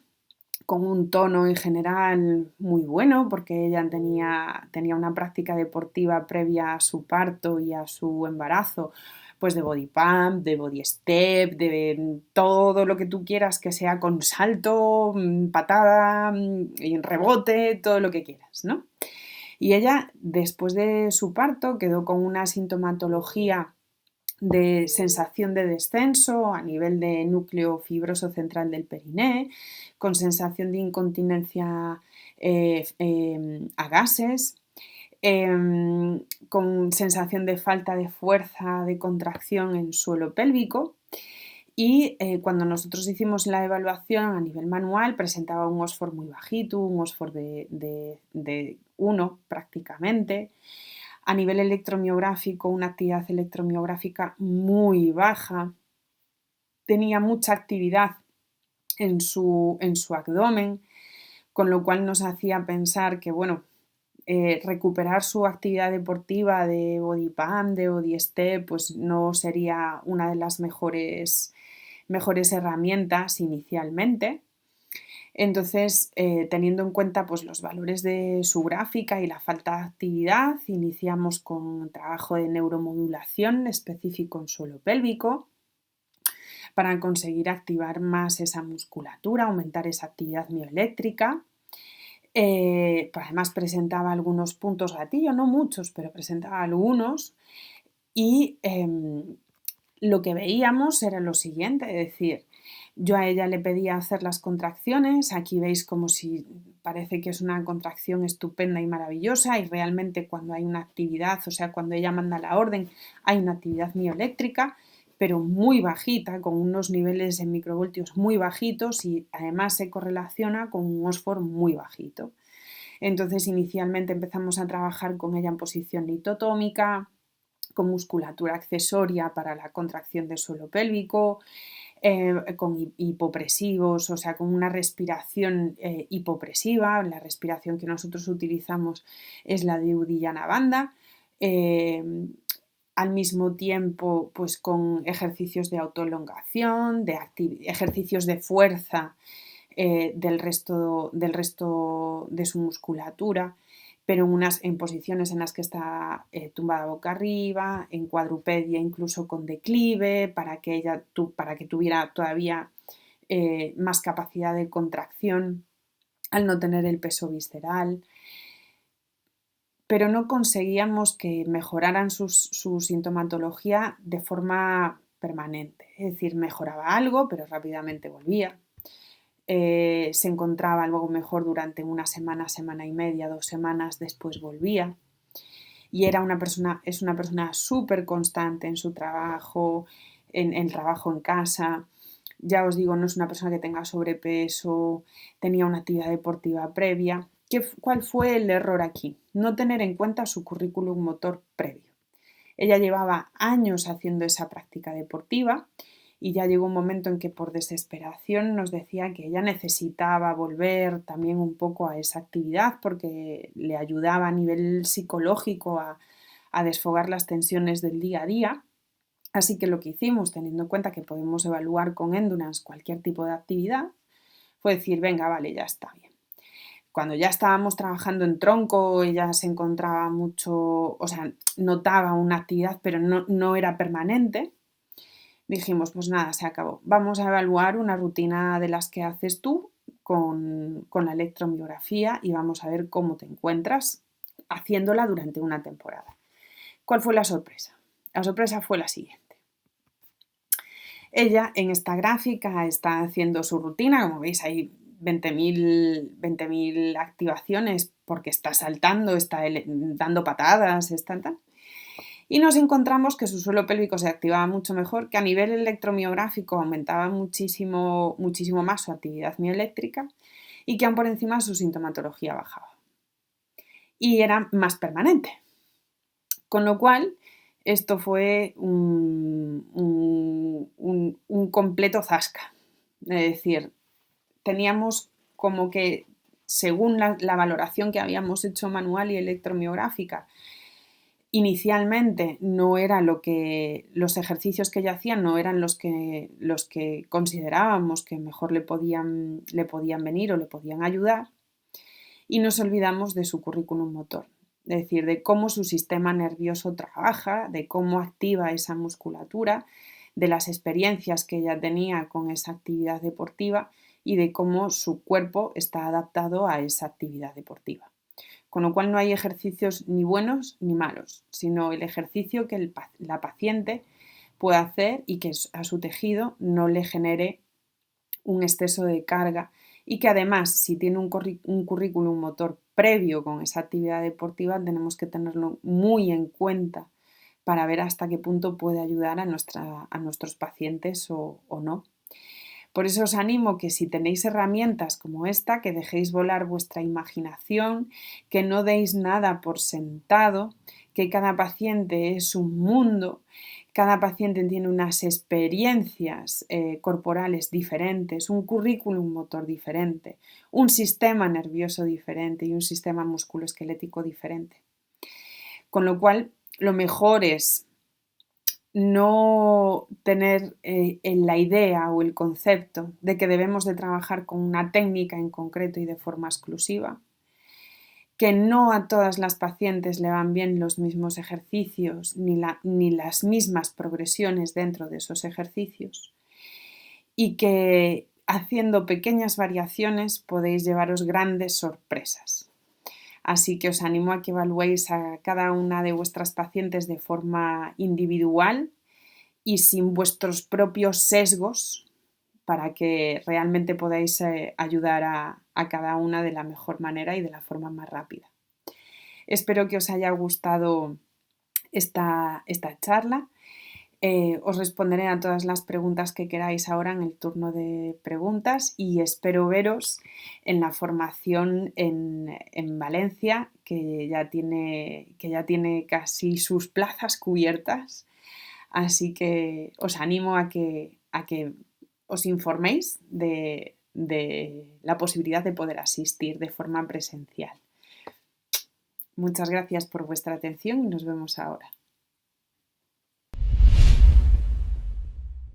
con un tono en general muy bueno, porque ella tenía una práctica deportiva previa a su parto y a su embarazo, pues de body pump, de body step, de todo lo que tú quieras que sea con salto, patada, y rebote, todo lo que quieras, ¿no? Y ella, después de su parto, quedó con una sintomatología de sensación de descenso a nivel de núcleo fibroso central del periné, con sensación de incontinencia a gases, con sensación de falta de fuerza de contracción en suelo pélvico. Y cuando nosotros hicimos la evaluación a nivel manual presentaba un OSFOR muy bajito, un OSFOR de 1 prácticamente. A nivel electromiográfico, una actividad electromiográfica muy baja. Tenía mucha actividad en su abdomen, con lo cual nos hacía pensar que, bueno, recuperar su actividad deportiva de body pump, de body step, pues no sería una de las mejores herramientas inicialmente. Entonces, teniendo en cuenta pues, los valores de su gráfica y la falta de actividad, iniciamos con trabajo de neuromodulación específico en suelo pélvico para conseguir activar más esa musculatura, aumentar esa actividad mioeléctrica. Además presentaba algunos puntos gatillo, no muchos, pero presentaba algunos y lo que veíamos era lo siguiente, es decir, yo a ella le pedía hacer las contracciones, aquí veis como si parece que es una contracción estupenda y maravillosa y realmente cuando hay una actividad, o sea, cuando ella manda la orden, hay una actividad mioeléctrica, pero muy bajita, con unos niveles en microvoltios muy bajitos y además se correlaciona con un OSFOR muy bajito. Entonces inicialmente empezamos a trabajar con ella en posición litotómica, con musculatura accesoria para la contracción del suelo pélvico, con hipopresivos, o sea, con una respiración hipopresiva. La respiración que nosotros utilizamos es la de Uddiyana Bandha. Al mismo tiempo, pues con ejercicios de autoelongación, ejercicios de fuerza del resto de su musculatura, pero en posiciones en las que está tumbada boca arriba, en cuadrupedia incluso con declive, para que tuviera todavía más capacidad de contracción al no tener el peso visceral. Pero no conseguíamos que mejoraran su sintomatología de forma permanente. Es decir, mejoraba algo, pero rápidamente volvía. Se encontraba luego mejor durante una semana, semana y media, 2 semanas, después volvía. Y es una persona súper constante en su trabajo, en el trabajo en casa. Ya os digo, no es una persona que tenga sobrepeso, tenía una actividad deportiva previa. ¿Cuál fue el error aquí? No tener en cuenta su currículum motor previo. Ella llevaba años haciendo esa práctica deportiva y ya llegó un momento en que por desesperación nos decía que ella necesitaba volver también un poco a esa actividad porque le ayudaba a nivel psicológico a desfogar las tensiones del día a día. Así que lo que hicimos, teniendo en cuenta que podemos evaluar con Endurance cualquier tipo de actividad, fue decir, venga, vale, ya está bien. Cuando ya estábamos trabajando en tronco, ella se encontraba mucho, o sea, notaba una actividad, pero no era permanente. Dijimos, pues nada, se acabó. Vamos a evaluar una rutina de las que haces tú con la electromiografía y vamos a ver cómo te encuentras haciéndola durante una temporada. ¿Cuál fue la sorpresa? La sorpresa fue la siguiente. Ella en esta gráfica está haciendo su rutina, como veis hay 20.000 activaciones porque está saltando, está dando patadas, está tal. Y nos encontramos que su suelo pélvico se activaba mucho mejor, que a nivel electromiográfico aumentaba muchísimo, muchísimo más su actividad mioeléctrica y que aún por encima su sintomatología bajaba. Y era más permanente. Con lo cual, esto fue un completo zasca. Es decir, teníamos como que, según la valoración que habíamos hecho manual y electromiográfica, inicialmente no era los ejercicios que ella hacía no eran los que considerábamos que mejor le podían venir o le podían ayudar, y nos olvidamos de su currículum motor. Es decir, de cómo su sistema nervioso trabaja, de cómo activa esa musculatura, de las experiencias que ella tenía con esa actividad deportiva y de cómo su cuerpo está adaptado a esa actividad deportiva. Con lo cual no hay ejercicios ni buenos ni malos, sino el ejercicio que la paciente puede hacer y que a su tejido no le genere un exceso de carga y que además, si tiene un currículum motor previo con esa actividad deportiva, tenemos que tenerlo muy en cuenta para ver hasta qué punto puede ayudar a nuestros pacientes o no. Por eso os animo que si tenéis herramientas como esta, que dejéis volar vuestra imaginación, que no deis nada por sentado, que cada paciente es un mundo, cada paciente tiene unas experiencias corporales diferentes, un currículum motor diferente, un sistema nervioso diferente y un sistema musculoesquelético diferente. Con lo cual, lo mejor es no tener en la idea o el concepto de que debemos de trabajar con una técnica en concreto y de forma exclusiva, que no a todas las pacientes le van bien los mismos ejercicios ni las mismas progresiones dentro de esos ejercicios y que haciendo pequeñas variaciones podéis llevaros grandes sorpresas. Así que os animo a que evaluéis a cada una de vuestras pacientes de forma individual y sin vuestros propios sesgos para que realmente podáis ayudar a cada una de la mejor manera y de la forma más rápida. Espero que os haya gustado esta charla. Os responderé a todas las preguntas que queráis ahora en el turno de preguntas y espero veros en la formación en Valencia, que ya tiene casi sus plazas cubiertas. Así que os animo a que os informéis de la posibilidad de poder asistir de forma presencial. Muchas gracias por vuestra atención y nos vemos ahora.